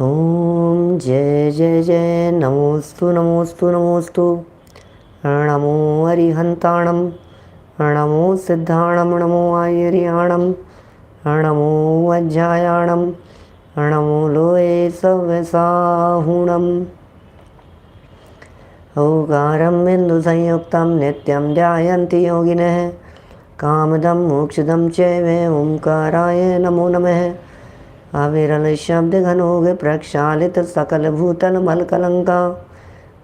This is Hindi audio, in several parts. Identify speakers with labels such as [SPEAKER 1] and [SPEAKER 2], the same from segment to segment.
[SPEAKER 1] ओम जय जय जय नमोस्तु नमोस्तु नमोस्तु। नमो अरिहंताणम, नमो सिद्धाणम, नमो आयरियाणम, नमो वज्जायाणम, नमो लोये सव्यसाहुणम। ओंकारं बिन्दुसंयुक्तं नित्यं ध्यायन्ति योगिनः। कामदं मोक्षदं चैव ओंकाराय नमो नमः। अविरल शब्द घनोग प्रक्षालित सकल भूतल मलकलंका।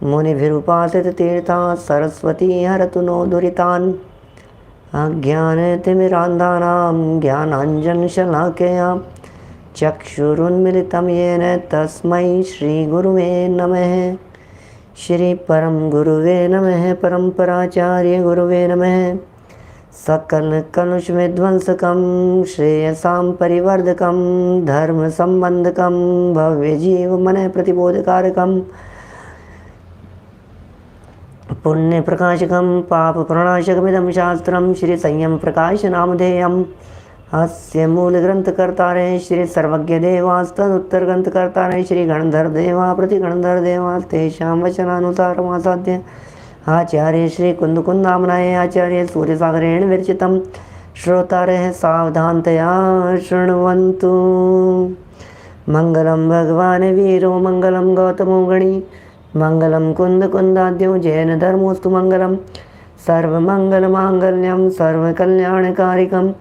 [SPEAKER 1] मुनिभिरुपासित तीर्था सरस्वती हरतु नो दुरितान्। अज्ञानतिमिरान्धानां ज्ञानाञ्जनशलाकया चक्षुरुन्मिलितं येन तस्मै श्रीगुरुवे नमः। श्री परम गुरुवे नमः। परम्पराचार्य गुरुवे नमः। सकल कलुष विध्वंसकं श्रेयसां परिवर्धकं धर्म संबंधकं भव्य जीव मन प्रतिबोधकारकं पुण्य प्रकाशकं पाप प्रणाशकमिदं शास्त्रं श्री संयम प्रकाश नामधेयम्। अस्य मूल ग्रंथकर्तारे श्री सर्वज्ञ देवास्तदुत्तर ग्रंथकर्तारे श्री गणधर देवा प्रति गणधर देवास्तेषां वचनानुसारमासाद्य आचार्य श्री कुंदकुंदामनाय आचार्य सूर्यसागरेण विरचितं श्रोतारः सावधानतया शृण्वन्तु। मंगलम भगवान वीरो मंगलम गौतमो गणी मंगलम कुंदकुंदाद्यो जैन धर्मोस्तु मंगलम। सर्वमंगलमांगल्यं सर्वकल्याणकारिकं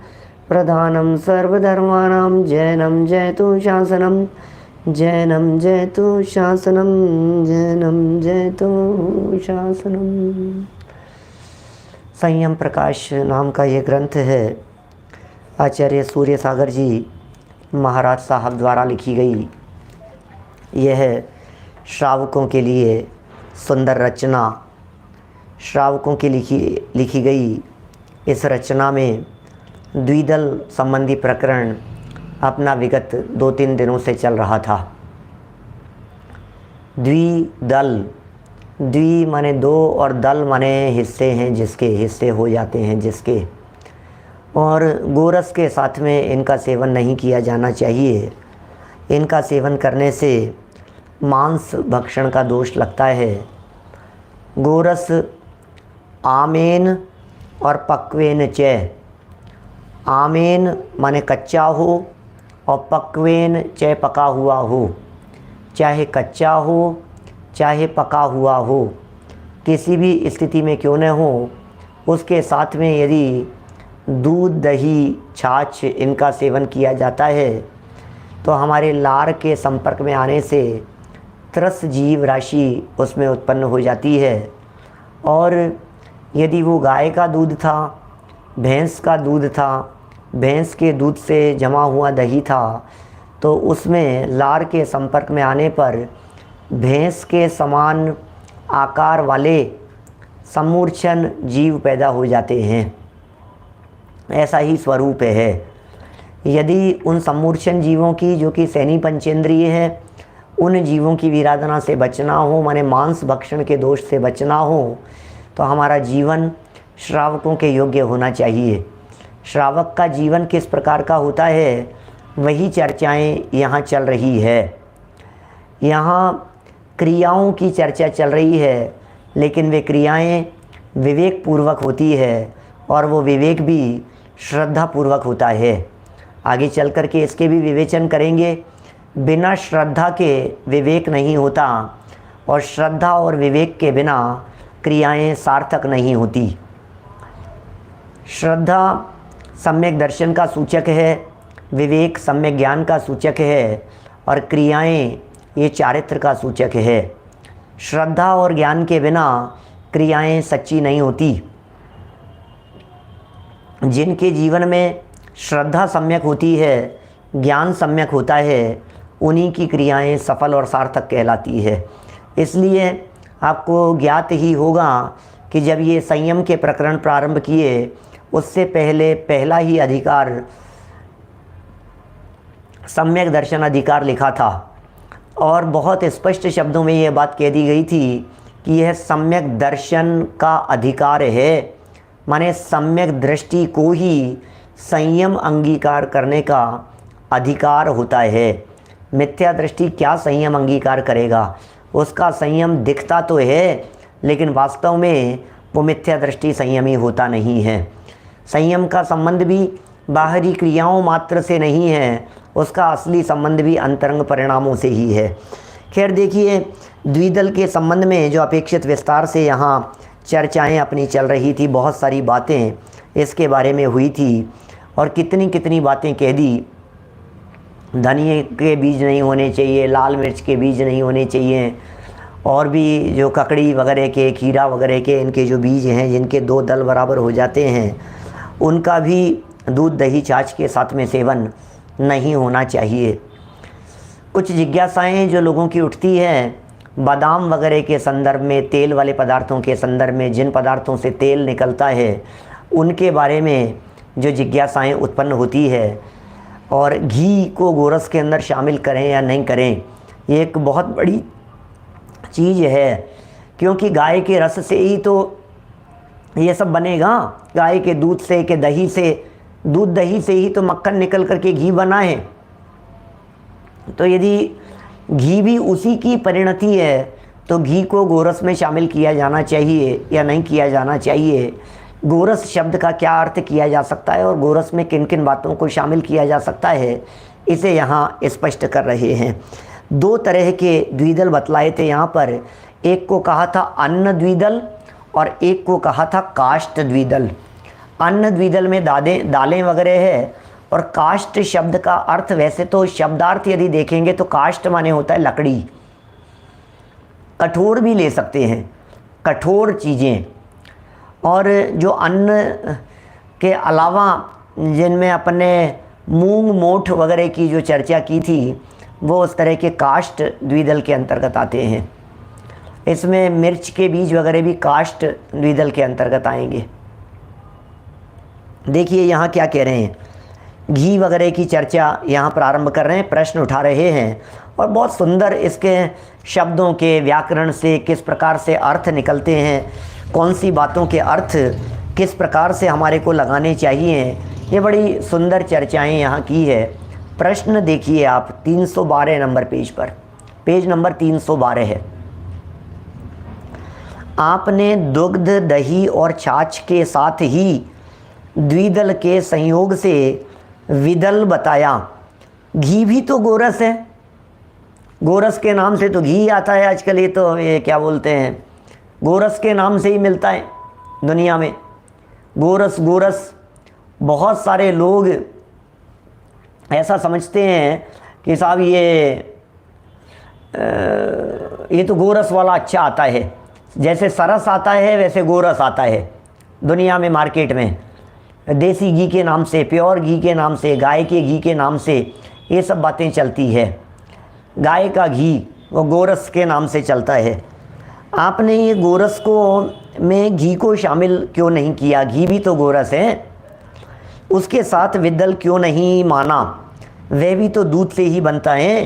[SPEAKER 1] प्रधानं सर्वधर्माणां जैनं जयतु शासनं। जैनम जयतु शासनम, जैनम जयतु शासनम। संयम प्रकाश नाम का ये ग्रंथ है आचार्य सूर्य सागर जी महाराज साहब द्वारा लिखी गई। यह श्रावकों के लिए सुंदर रचना, श्रावकों की लिखी गई। इस रचना में द्विदल संबंधी प्रकरण अपना विगत 2-3 दिनों से चल रहा था। द्विदल, द्वि माने दो और दल माने हिस्से हैं जिसके, हिस्से हो जाते हैं जिसके। और गोरस के साथ में इनका सेवन नहीं किया जाना चाहिए। इनका सेवन करने से मांस भक्षण का दोष लगता है। गोरस आमेन और पक्वेन च। आमेन माने कच्चा हो और पक्वेन च पका हुआ हो। चाहे कच्चा हो चाहे पका हुआ हो, किसी भी स्थिति में क्यों न हो, उसके साथ में यदि दूध दही छाछ इनका सेवन किया जाता है तो हमारे लार के संपर्क में आने से त्रस जीव राशि उसमें उत्पन्न हो जाती है। और यदि वो गाय का दूध था, भैंस का दूध था, भैंस के दूध से जमा हुआ दही था, तो उसमें लार के संपर्क में आने पर भैंस के समान आकार वाले समूर्छन जीव पैदा हो जाते हैं। ऐसा ही स्वरूप है। यदि उन समूर्छन जीवों की, जो कि सैनी पंचेंद्रिय है, उन जीवों की विराधना से बचना हो, माने मांस भक्षण के दोष से बचना हो, तो हमारा जीवन श्रावकों के योग्य होना चाहिए। श्रावक का जीवन किस प्रकार का होता है, वही चर्चाएं यहाँ चल रही है। यहाँ क्रियाओं की चर्चा चल रही है, लेकिन वे क्रियाएं विवेक पूर्वक होती है और वो विवेक भी श्रद्धा पूर्वक होता है। आगे चल कर के इसके भी विवेचन करेंगे। बिना श्रद्धा के विवेक नहीं होता और श्रद्धा और विवेक के बिना क्रियाएं सार्थक नहीं होती। श्रद्धा सम्यक दर्शन का सूचक है, विवेक सम्यक ज्ञान का सूचक है और क्रियाएं ये चारित्र का सूचक है। श्रद्धा और ज्ञान के बिना क्रियाएं सच्ची नहीं होती। जिनके जीवन में श्रद्धा सम्यक होती है, ज्ञान सम्यक होता है, उन्हीं की क्रियाएं सफल और सार्थक कहलाती है। इसलिए आपको ज्ञात ही होगा कि जब ये संयम के प्रकरण प्रारंभ किए, उससे पहले पहला ही अधिकार सम्यक दर्शन अधिकार लिखा था और बहुत स्पष्ट शब्दों में यह बात कह दी गई थी कि यह सम्यक दर्शन का अधिकार है। माने सम्यक दृष्टि को ही संयम अंगीकार करने का अधिकार होता है। मिथ्या दृष्टि क्या संयम अंगीकार करेगा? उसका संयम दिखता तो है, लेकिन वास्तव में वो मिथ्या दृष्टि संयमी होता नहीं है। संयम का संबंध भी बाहरी क्रियाओं मात्र से नहीं है, उसका असली संबंध भी अंतरंग परिणामों से ही है। खैर देखिए, द्विदल के संबंध में जो अपेक्षित विस्तार से यहाँ चर्चाएं अपनी चल रही थी, बहुत सारी बातें इसके बारे में हुई थी और कितनी कितनी बातें कह दी। धनिए के बीज नहीं होने चाहिए, लाल मिर्च के बीज नहीं होने चाहिए, और भी जो ककड़ी वगैरह के, खीरा वगैरह के इनके जो बीज हैं जिनके 2 दल बराबर हो जाते हैं, उनका भी दूध दही छाछ के साथ में सेवन नहीं होना चाहिए। कुछ जिज्ञासाएं जो लोगों की उठती हैं बादाम वगैरह के संदर्भ में, तेल वाले पदार्थों के संदर्भ में, जिन पदार्थों से तेल निकलता है उनके बारे में जो जिज्ञासाएं उत्पन्न होती है, और घी को गोरस के अंदर शामिल करें या नहीं करें, ये एक बहुत बड़ी चीज़ है, क्योंकि गाय के रस से ही तो ये सब बनेगा। गाय के दूध से, के दही से, दूध दही से ही तो मक्खन निकल करके घी बना है। तो यदि घी भी उसी की परिणति है तो घी को गोरस में शामिल किया जाना चाहिए या नहीं किया जाना चाहिए? गोरस शब्द का क्या अर्थ किया जा सकता है और गोरस में किन किन बातों को शामिल किया जा सकता है, इसे यहाँ स्पष्ट कर रहे हैं। 2 तरह के द्विदल बतलाए थे यहाँ पर। एक को कहा था अन्न द्विदल और एक को कहा था काष्ठ द्विदल। अन्न द्विदल में दालें वगैरह है, और काष्ठ शब्द का अर्थ वैसे तो शब्दार्थ यदि देखेंगे तो काष्ठ माने होता है लकड़ी, कठोर भी ले सकते हैं, कठोर चीज़ें। और जो अन्न के अलावा जिनमें अपने मूंग मोठ वगैरह की जो चर्चा की थी, वो उस तरह के काष्ठ द्विदल के अंतर्गत आते हैं। इसमें मिर्च के बीज वगैरह भी काष्ठ द्विदल के अंतर्गत आएंगे। देखिए यहाँ क्या कह रहे हैं, घी वगैरह की चर्चा यहाँ प्रारंभ कर रहे हैं, प्रश्न उठा रहे हैं, और बहुत सुंदर इसके शब्दों के व्याकरण से किस प्रकार से अर्थ निकलते हैं, कौन सी बातों के अर्थ किस प्रकार से हमारे को लगाने चाहिए, ये बड़ी सुंदर चर्चाएं यहाँ की है। प्रश्न देखिए आप 312 नंबर पेज पर, पेज नंबर 312 है। आपने दुग्ध दही और छाछ के साथ ही द्विदल के संयोग से विदल बताया। घी भी तो गोरस है, गोरस के नाम से तो घी आता है आजकल। ये तो ये क्या बोलते हैं, गोरस के नाम से ही मिलता है दुनिया में। गोरस गोरस, बहुत सारे लोग ऐसा समझते हैं कि साहब ये तो गोरस वाला अच्छा आता है, जैसे सरस आता है वैसे गोरस आता है दुनिया में, मार्केट में। देसी घी के नाम से, प्योर घी के नाम से, गाय के घी के नाम से ये सब बातें चलती है। गाय का घी वो गोरस के नाम से चलता है। आपने ये गोरस को में घी को शामिल क्यों नहीं किया? घी भी तो गोरस है। उसके साथ विदल क्यों नहीं माना? वह भी तो दूध से ही बनता है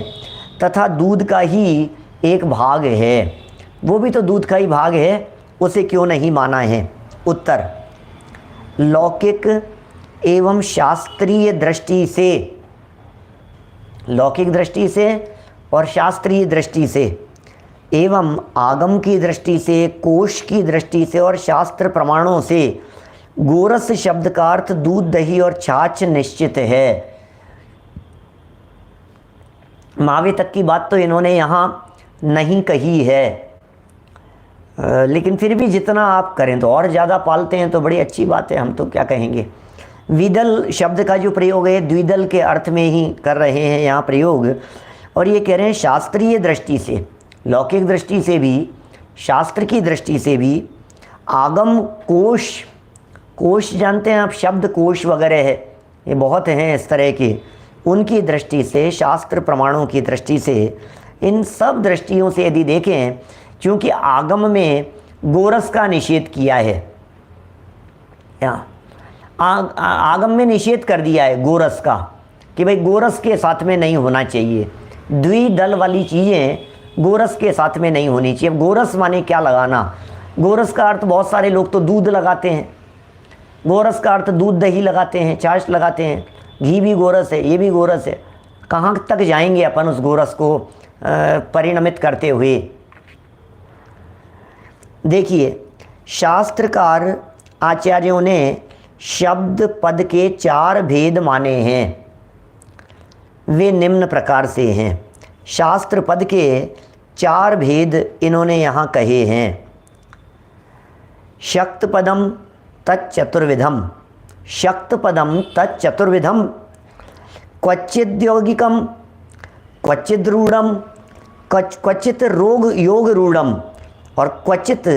[SPEAKER 1] तथा दूध का ही एक भाग है, वो भी तो दूध का ही भाग है, उसे क्यों नहीं माना है? उत्तर, लौकिक एवं शास्त्रीय दृष्टि से, लौकिक दृष्टि से और शास्त्रीय दृष्टि से, एवं आगम की दृष्टि से, कोश की दृष्टि से और शास्त्र प्रमाणों से गोरस शब्द का अर्थ दूध दही और छाछ निश्चित है। मावे तक की बात तो इन्होंने यहाँ नहीं कही है, लेकिन फिर भी जितना आप करें तो, और ज़्यादा पालते हैं तो बड़ी अच्छी बात है, हम तो क्या कहेंगे। विदल शब्द का जो प्रयोग है द्विदल के अर्थ में ही कर रहे हैं यहाँ प्रयोग, और ये कह रहे हैं शास्त्रीय दृष्टि से, लौकिक दृष्टि से भी, शास्त्र की दृष्टि से भी, आगम कोश, कोश जानते हैं आप, शब्द कोश वगैरह है, ये बहुत हैं इस तरह के, उनकी दृष्टि से, शास्त्र प्रमाणों की दृष्टि से, इन सब दृष्टियों से यदि देखें, क्योंकि आगम में गोरस का निषेध किया है, आगम में निषेध कर दिया है गोरस का, कि भाई गोरस के साथ में नहीं होना चाहिए, द्विदल वाली चीज़ें गोरस के साथ में नहीं होनी चाहिए। गोरस माने क्या लगाना? गोरस का अर्थ बहुत सारे लोग तो दूध लगाते हैं, गोरस का अर्थ दूध दही लगाते हैं, छाछ लगाते हैं, घी भी गोरस है, ये भी गोरस है, कहाँ तक जाएंगे अपन उस गोरस को परिणमित करते हुए। देखिए, शास्त्रकार आचार्यों ने शब्द पद के 4 भेद माने हैं। वे निम्न प्रकार से हैं। शास्त्र पद के 4 भेद इन्होंने यहाँ कहे हैं। शक्त पदम तच्चतुर्विधम, शक्त पदम तच्चतुर्विधम, क्वचिद्यौगिकम, क्वचिद रूढ़म, क्वचित योग रूढ़म और क्वचित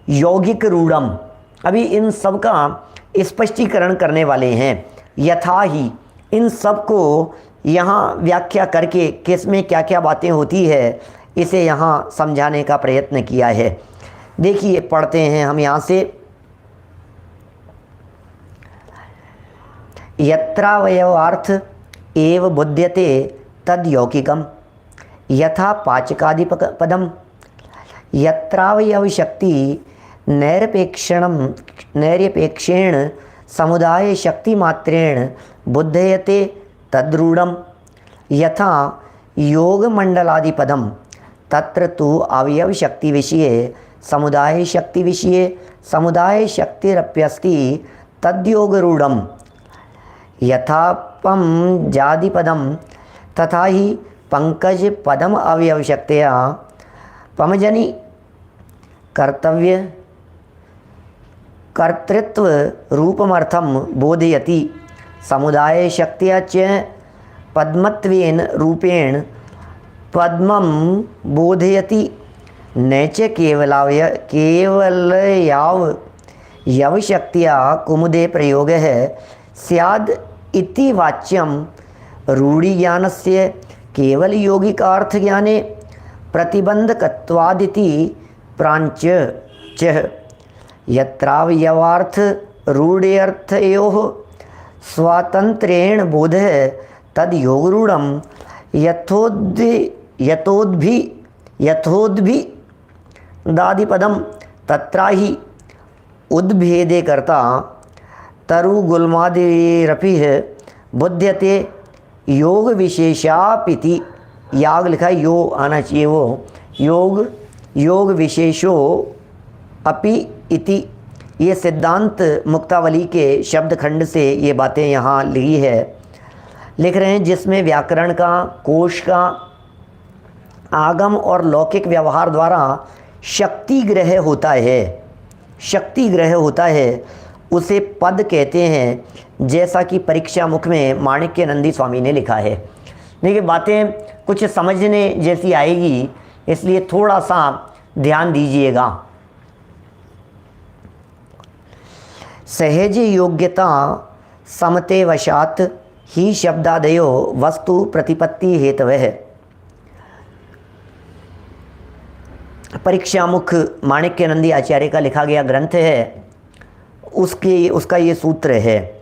[SPEAKER 1] यौगिक रूढ़म। अभी इन सब का स्पष्टीकरण करने वाले हैं। यथा ही इन सब को यहाँ व्याख्या करके किसमें क्या क्या बातें होती है इसे यहाँ समझाने का प्रयत्न किया है। देखिए, पढ़ते हैं हम यहाँ से। यत्रावयवार्थ एव बुध्यते तद यौगिकम यथा पाचकादि पदम, यत्रावयव शक्ति नैरपेक्षेण समुदाय शक्ति मात्रेण बुद्धयते तद्रूढ़म, यथा योग मंडलादि पदम तत्र तु अवयव शक्ति विषये समुदाय शक्ति विषये समुदाय शक्तिरप्यस्ति तद्योग रूढ़म, यथा पम जादि पदम तथा ही पंकज पदम अवयव शक्तिया पमजनी कर्तव्य कर्तृत्व रूपमर्थम बोधयति, समुदाय शक्तिया च पद्मत्वेन रूपेण पद्मं बोधयति, न च केवलयाव शक्तिया कुमुदे प्रयोगः स्याद् इति वाच्यम रूढ़ि ज्ञानस्य केवल यौगिकार्थ ज्ञाने प्रतिबंधकत्वादिति प्रांच च, यत्रावयवार्थ रूढ़्यर्थयोः स्वातंत्र्येण बोधः तद योगरूढ़ं यथोद्भिदादिपदं तत्राहि उद्भेदे कर्ता तरुगुल्मादिरपिः बुध्यते योग विशेषापिति। याग लिखा है, यो आना चाहिए वो, योग विशेषो अपि इति। ये सिद्धांत मुक्तावली के शब्द खंड से ये बातें यहाँ ली है, लिख रहे हैं, जिसमें व्याकरण का, कोश का, आगम और लौकिक व्यवहार द्वारा शक्ति ग्रह होता है, शक्ति ग्रह होता है, उसे पद कहते हैं, जैसा कि परीक्षा मुख में माणिक्य नंदी स्वामी ने लिखा है। देखिए, बातें कुछ समझने जैसी आएगी, इसलिए थोड़ा सा ध्यान दीजिएगा। सहज योग्यता समते वशात ही शब्दादयो वस्तु प्रतिपत्ति हेतवः। परीक्षा मुख माणिक्य नंदी आचार्य का लिखा गया ग्रंथ है, उसका ये सूत्र है,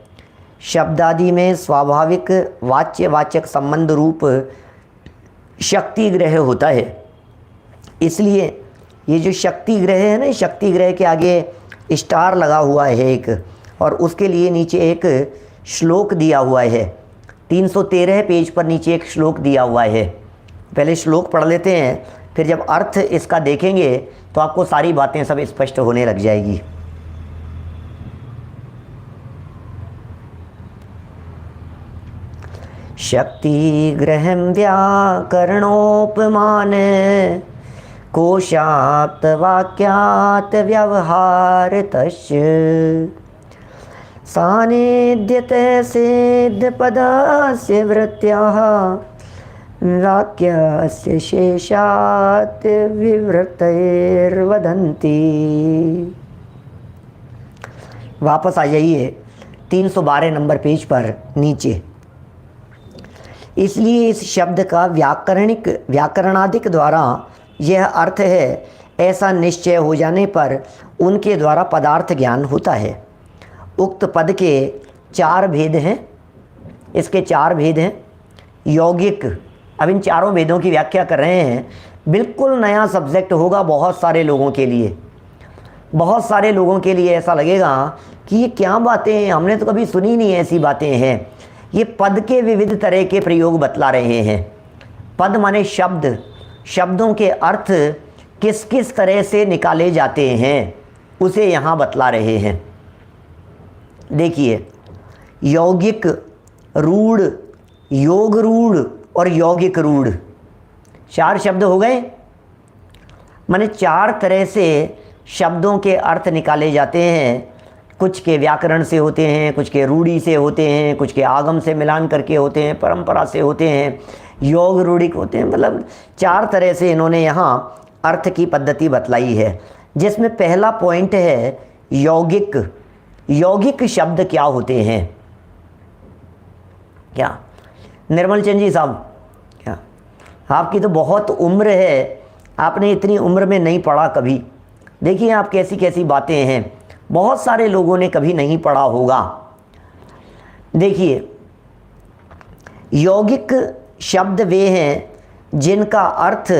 [SPEAKER 1] शब्दादि में स्वाभाविक वाच्य वाचक संबंध रूप शक्ति ग्रह होता है। इसलिए ये जो शक्ति ग्रह है ना, शक्ति ग्रह के आगे स्टार लगा हुआ है एक, और उसके लिए नीचे एक श्लोक दिया हुआ है। 313 पेज पर नीचे एक श्लोक दिया हुआ है। पहले श्लोक पढ़ लेते हैं, फिर जब अर्थ इसका देखेंगे तो आपको सारी बातें सब स्पष्ट होने लग जाएगी। शक्ति ग्रहं व्याकरणोपमान कोशात् वाक्यात् व्यवहारतस्य सानिध्यते सिद्धपदस्य वृत्त्याः वाक्यस्य शेषात् विवृतैर्वदन्ति। वापस आ जाइए 312 नंबर पेज पर नीचे। इसलिए इस शब्द का व्याकरणादिक द्वारा यह अर्थ है, ऐसा निश्चय हो जाने पर उनके द्वारा पदार्थ ज्ञान होता है। उक्त पद के 4 भेद हैं, इसके 4 भेद हैं। यौगिक, अब इन चारों भेदों की व्याख्या कर रहे हैं। बिल्कुल नया सब्जेक्ट होगा बहुत सारे लोगों के लिए। बहुत सारे लोगों के लिए ऐसा लगेगा कि ये क्या बातें हैं, हमने तो कभी सुनी नहीं ऐसी बातें हैं। ये पद के विविध तरह के प्रयोग बतला रहे हैं। पद माने शब्द, शब्दों के अर्थ किस किस तरह से निकाले जाते हैं उसे यहाँ बतला रहे हैं। देखिए, यौगिक, रूढ़, योग रूढ़ और यौगिक रूढ़, 4 शब्द हो गए। माने 4 तरह से शब्दों के अर्थ निकाले जाते हैं। कुछ के व्याकरण से होते हैं, कुछ के रूढ़ी से होते हैं, कुछ के आगम से मिलान करके होते हैं, परंपरा से होते हैं, योग रूढ़िक होते हैं। मतलब 4 तरह से इन्होंने यहाँ अर्थ की पद्धति बतलाई है, जिसमें पहला पॉइंट है यौगिक। यौगिक शब्द क्या होते हैं? क्या निर्मल चंद जी साहब, क्या आपकी तो बहुत उम्र है, आपने इतनी उम्र में नहीं पढ़ा कभी। देखिए आप कैसी कैसी बातें हैं, बहुत सारे लोगों ने कभी नहीं पढ़ा होगा। देखिए, यौगिक शब्द वे हैं जिनका अर्थ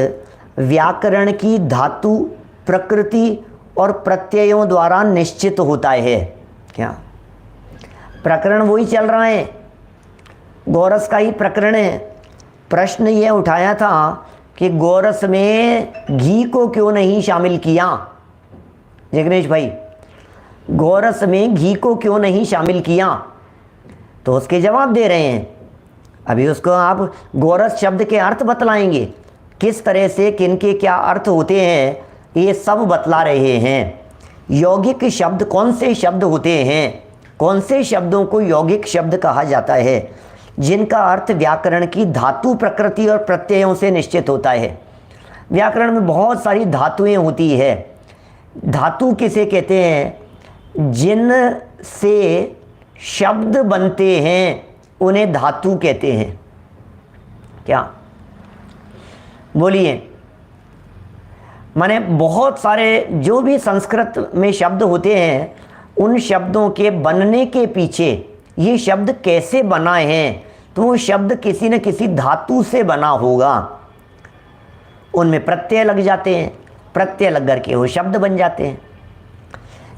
[SPEAKER 1] व्याकरण की धातु, प्रकृति और प्रत्ययों द्वारा निश्चित होता है। क्या प्रकरण वही चल रहा है, गोरस का ही प्रकरण है। प्रश्न ये उठाया था कि गोरस में घी को क्यों नहीं शामिल किया? जिग्नेश भाई, गोरस में घी को क्यों नहीं शामिल किया? तो उसके जवाब दे रहे हैं। अभी उसको आप गोरस शब्द के अर्थ बतलाएंगे, किस तरह से किन के क्या अर्थ होते हैं, ये सब बतला रहे हैं। यौगिक शब्द कौन से शब्द होते हैं? कौन से शब्दों को यौगिक शब्द कहा जाता है? जिनका अर्थ व्याकरण की धातु, प्रकृति और प्रत्ययों से निश्चित होता है। व्याकरण में बहुत सारी धातुएं होती है। धातु किसे कहते हैं? जिन से शब्द बनते हैं उन्हें धातु कहते हैं। क्या बोलिए? माने बहुत सारे जो भी संस्कृत में शब्द होते हैं, उन शब्दों के बनने के पीछे ये शब्द कैसे बना है, तो वो शब्द किसी न किसी धातु से बना होगा। उनमें प्रत्यय लग जाते हैं, प्रत्यय लग करके वो शब्द बन जाते हैं,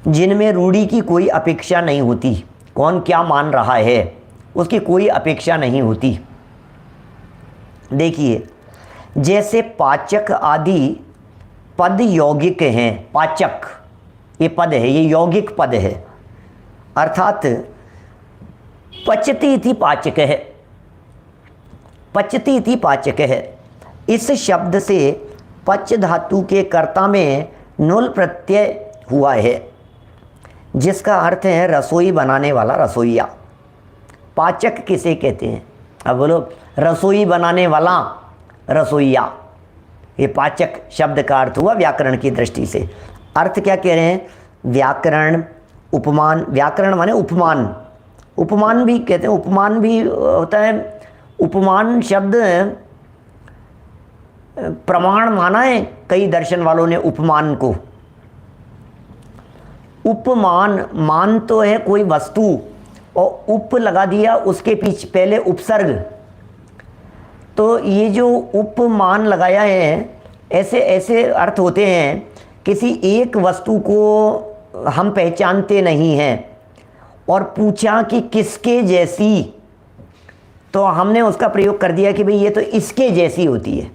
[SPEAKER 1] जिनमें रूढ़ी की कोई अपेक्षा नहीं होती। कौन क्या मान रहा है उसकी कोई अपेक्षा नहीं होती। देखिए, जैसे पाचक आदि पद यौगिक हैं। पाचक ये पद है, ये यौगिक पद है, अर्थात पचती थी पाचक है, पचती थी पाचक है। इस शब्द से पच धातु के कर्ता में नुल प्रत्यय हुआ है, जिसका अर्थ है रसोई बनाने वाला, रसोईया। पाचक किसे कहते हैं? अब बोलो, रसोई बनाने वाला, रसोईया। ये पाचक शब्द का अर्थ हुआ व्याकरण की दृष्टि से। अर्थ क्या कह रहे हैं? व्याकरण, उपमान। व्याकरण माने उपमान, उपमान भी कहते हैं, उपमान भी होता है। उपमान शब्द प्रमाण माना है कई दर्शन वालों ने उपमान को। उपमान, मान तो है कोई वस्तु और उप लगा दिया उसके पीछे पहले उपसर्ग, तो ये जो उपमान लगाया है, ऐसे ऐसे अर्थ होते हैं। किसी एक वस्तु को हम पहचानते नहीं हैं और पूछा कि किसके जैसी, तो हमने उसका प्रयोग कर दिया कि भाई ये तो इसके जैसी होती है।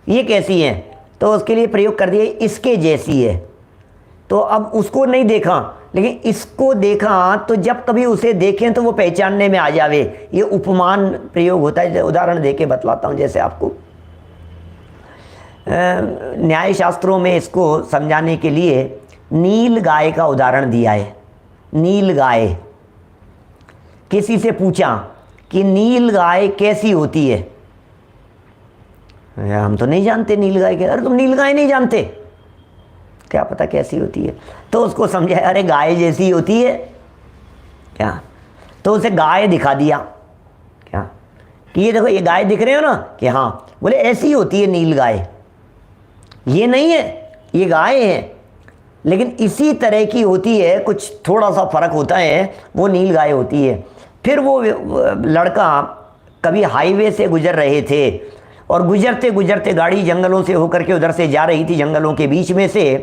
[SPEAKER 1] ये कैसी है? तो उसके लिए प्रयोग कर दिया इसके जैसी है। तो अब उसको नहीं देखा, लेकिन इसको देखा, तो जब कभी उसे देखें तो वो पहचानने में आ जावे। ये उपमान प्रयोग होता है। उदाहरण देके बतलाता हूँ। जैसे आपको न्याय शास्त्रों में इसको समझाने के लिए नील गाय का उदाहरण दिया है। नील गाय, किसी से पूछा कि नील गाय कैसी होती है? हम तो नहीं जानते नील गाय के। अरे तुम नील गाय नहीं जानते? क्या पता कैसी होती है? तो उसको समझाया, अरे गाय जैसी होती है। क्या? तो उसे गाय दिखा दिया। क्या कि ये देखो, ये गाय दिख रहे हो ना? कि हाँ। बोले ऐसी होती है नील गाय। ये नहीं है, ये गाय है, लेकिन इसी तरह की होती है, कुछ थोड़ा सा फर्क होता है, वो नील गाय होती है। फिर वो लड़का कभी हाईवे से गुजर रहे थे और गुजरते गुजरते गाड़ी जंगलों से होकर के उधर से जा रही थी, जंगलों के बीच में से,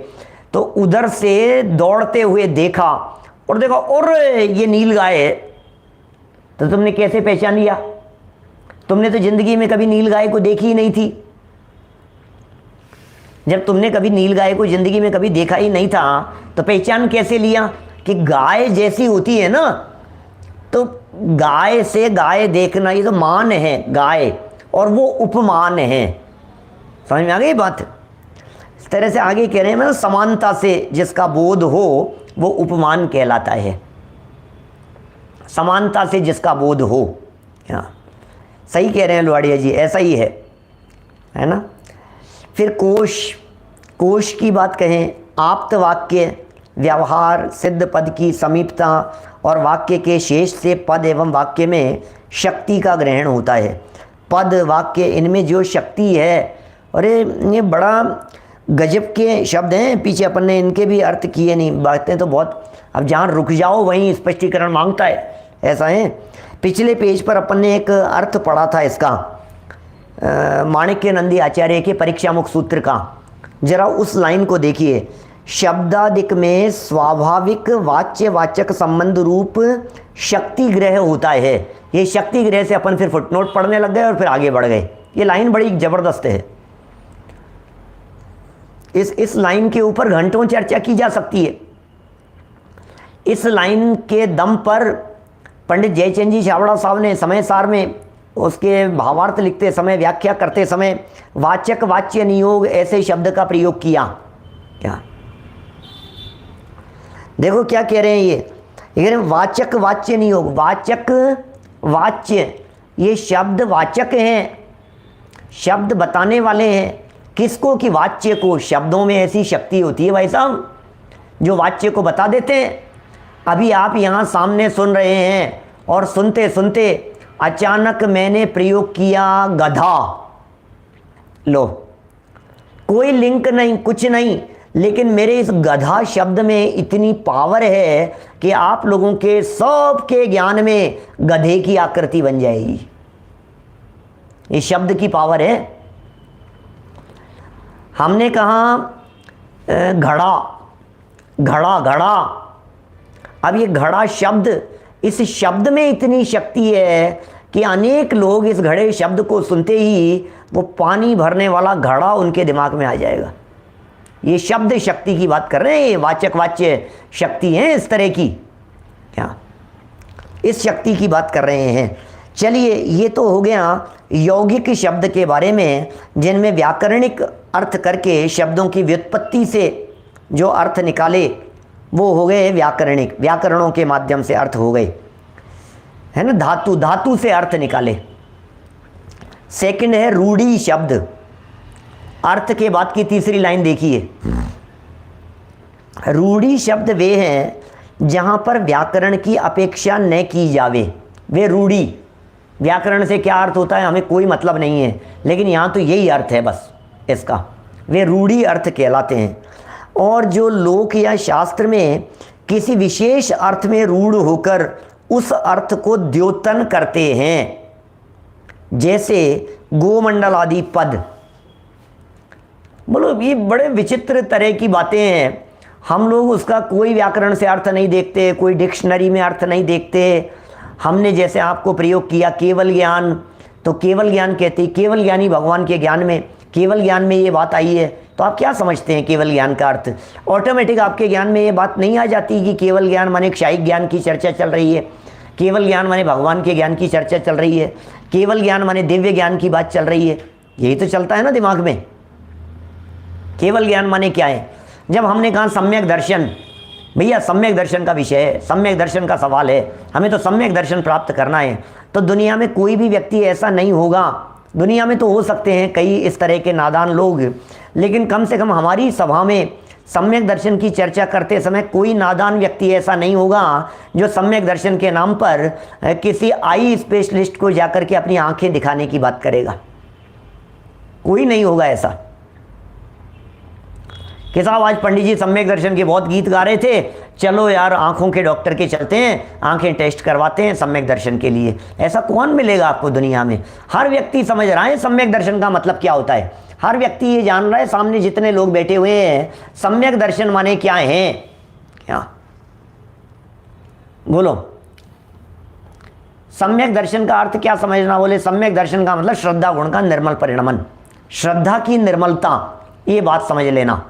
[SPEAKER 1] तो उधर से दौड़ते हुए देखा और देखा, और ये नील गाय है। तो तुमने कैसे पहचान लिया? तुमने तो जिंदगी में कभी नीलगाय को देखी ही नहीं थी। जब तुमने कभी नीलगाय को जिंदगी में कभी देखा ही नहीं था तो पहचान कैसे लिया कि गाय जैसी होती है ना? तो गाय से गाय देखना ये तो मान है गाय, और वो उपमान है। समझ में आ गई बात? इस तरह से आगे कह रहे हैं, मतलब समानता से जिसका बोध हो वो उपमान कहलाता है। समानता से जिसका बोध हो, हाँ सही कह रहे हैं लोहाड़िया जी, ऐसा ही है ना। फिर कोश की बात कहें, आप्त वाक्य, व्यवहार, सिद्ध पद की समीपता और वाक्य के शेष से पद एवं वाक्य में शक्ति का ग्रहण होता है। पद वाक्य इनमें जो शक्ति है, अरे ये बड़ा गजब के शब्द हैं। पीछे अपन ने इनके भी अर्थ किए नहीं, बातें तो बहुत, अब जहाँ रुक जाओ वहीं स्पष्टीकरण मांगता है, ऐसा है। पिछले पेज पर अपन ने एक अर्थ पढ़ा था इसका, माणिक्य नंदी आचार्य के परीक्षा मुख सूत्र का। जरा उस लाइन को देखिए, शब्दादिक में स्वाभाविक वाच्य वाचक संबंध रूप शक्ति ग्रह होता है। ये शक्ति ग्रह से अपन फिर फुटनोट पढ़ने लग गए और फिर आगे बढ़ गए। ये लाइन बड़ी ज़बरदस्त है। इस लाइन के ऊपर घंटों चर्चा की जा सकती है। इस लाइन के दम पर पंडित जयचंद जी छाबड़ा साहब ने समय सार में उसके भावार्थ लिखते समय, व्याख्या करते समय वाचक वाच्य नियोग ऐसे शब्द का प्रयोग किया। क्या देखो क्या कह रहे हैं ये कह रहे हैं वाचक वाच्य नियोग। वाचक वाच्य ये शब्द वाचक हैं, शब्द बताने वाले हैं। किसको? कि वाच्य को। शब्दों में ऐसी शक्ति होती है भाई साहब जो वाच्य को बता देते हैं। अभी आप यहाँ सामने सुन रहे हैं और सुनते सुनते अचानक मैंने प्रयोग किया गधा। लो, कोई लिंक नहीं, कुछ नहीं, लेकिन मेरे इस गधा शब्द में इतनी पावर है कि आप लोगों के सबके ज्ञान में गधे की आकृति बन जाएगी। ये शब्द की पावर है। हमने कहा घड़ा, घड़ा घड़ा। अब ये घड़ा शब्द, इस शब्द में इतनी शक्ति है कि अनेक लोग इस घड़े शब्द को सुनते ही वो पानी भरने वाला घड़ा उनके दिमाग में आ जाएगा। ये शब्द शक्ति की बात कर रहे हैं, वाचक वाच्य शक्ति है इस तरह की। क्या इस शक्ति की बात कर रहे हैं। चलिए, ये तो हो गया यौगिक शब्द के बारे में, जिनमें व्याकरणिक अर्थ करके शब्दों की व्युत्पत्ति से जो अर्थ निकाले वो हो गए व्याकरणिक, व्याकरणों के माध्यम से अर्थ हो गए, है ना। धातु, धातु से अर्थ निकाले। सेकंड है रूढ़ी शब्द। अर्थ के बाद की तीसरी लाइन देखिए, रूढ़ी शब्द वे हैं जहां पर व्याकरण की अपेक्षा न की जावे, वे रूढ़ी। व्याकरण से क्या अर्थ होता है हमें कोई मतलब नहीं है, लेकिन यहाँ तो यही अर्थ है बस इसका, वे रूढ़ी अर्थ कहलाते हैं। और जो लोक या शास्त्र में किसी विशेष अर्थ में रूढ़ होकर उस अर्थ को द्योतन करते हैं, जैसे गोमंडल आदि पद। बोलो, ये बड़े विचित्र तरह की बातें हैं। हम लोग उसका कोई व्याकरण से अर्थ नहीं देखते, कोई डिक्शनरी में अर्थ नहीं देखते। हमने जैसे आपको प्रयोग किया केवल ज्ञान, तो केवल ज्ञान कहते हैं, केवल ज्ञानी भगवान के ज्ञान में, केवल ज्ञान में ये बात आई है, तो आप क्या समझते हैं केवल ज्ञान का अर्थ? ऑटोमेटिक आपके ज्ञान में ये बात नहीं आ जाती कि केवल ज्ञान माने क्षायिक ज्ञान की चर्चा चल रही है, केवल ज्ञान माने भगवान के ज्ञान की चर्चा चल रही है, केवल ज्ञान माने दिव्य ज्ञान की बात चल रही है। यही तो चलता है ना दिमाग में। केवल ज्ञान माने क्या है? जब हमने कहा सम्यक दर्शन, भैया सम्यक दर्शन का विषय है, सम्यक दर्शन का सवाल है, हमें तो सम्यक दर्शन प्राप्त करना है, तो दुनिया में कोई भी व्यक्ति ऐसा नहीं होगा, दुनिया में तो हो सकते हैं कई इस तरह के नादान लोग, लेकिन कम से कम हमारी सभा में सम्यक दर्शन की चर्चा करते समय कोई नादान व्यक्ति ऐसा नहीं होगा जो सम्यक दर्शन के नाम पर किसी आई स्पेशलिस्ट को जाकर के अपनी आंखें दिखाने की बात करेगा। कोई नहीं होगा ऐसा कि साहब आज पंडित जी सम्यक दर्शन के बहुत गीत गा रहे थे, चलो यार आंखों के डॉक्टर के चलते हैं, आंखें टेस्ट करवाते हैं सम्यक दर्शन के लिए। ऐसा कौन मिलेगा आपको दुनिया में? हर व्यक्ति समझ रहा है सम्यक दर्शन का मतलब क्या होता है, हर व्यक्ति ये जान रहा है, सामने जितने लोग बैठे हुए हैं, सम्यक दर्शन माने क्या है? क्या बोलो? सम्यक दर्शन का अर्थ क्या समझना, बोले सम्यक दर्शन का मतलब श्रद्धा गुण का निर्मल परिणमन, श्रद्धा की निर्मलता, ये बात समझ लेना।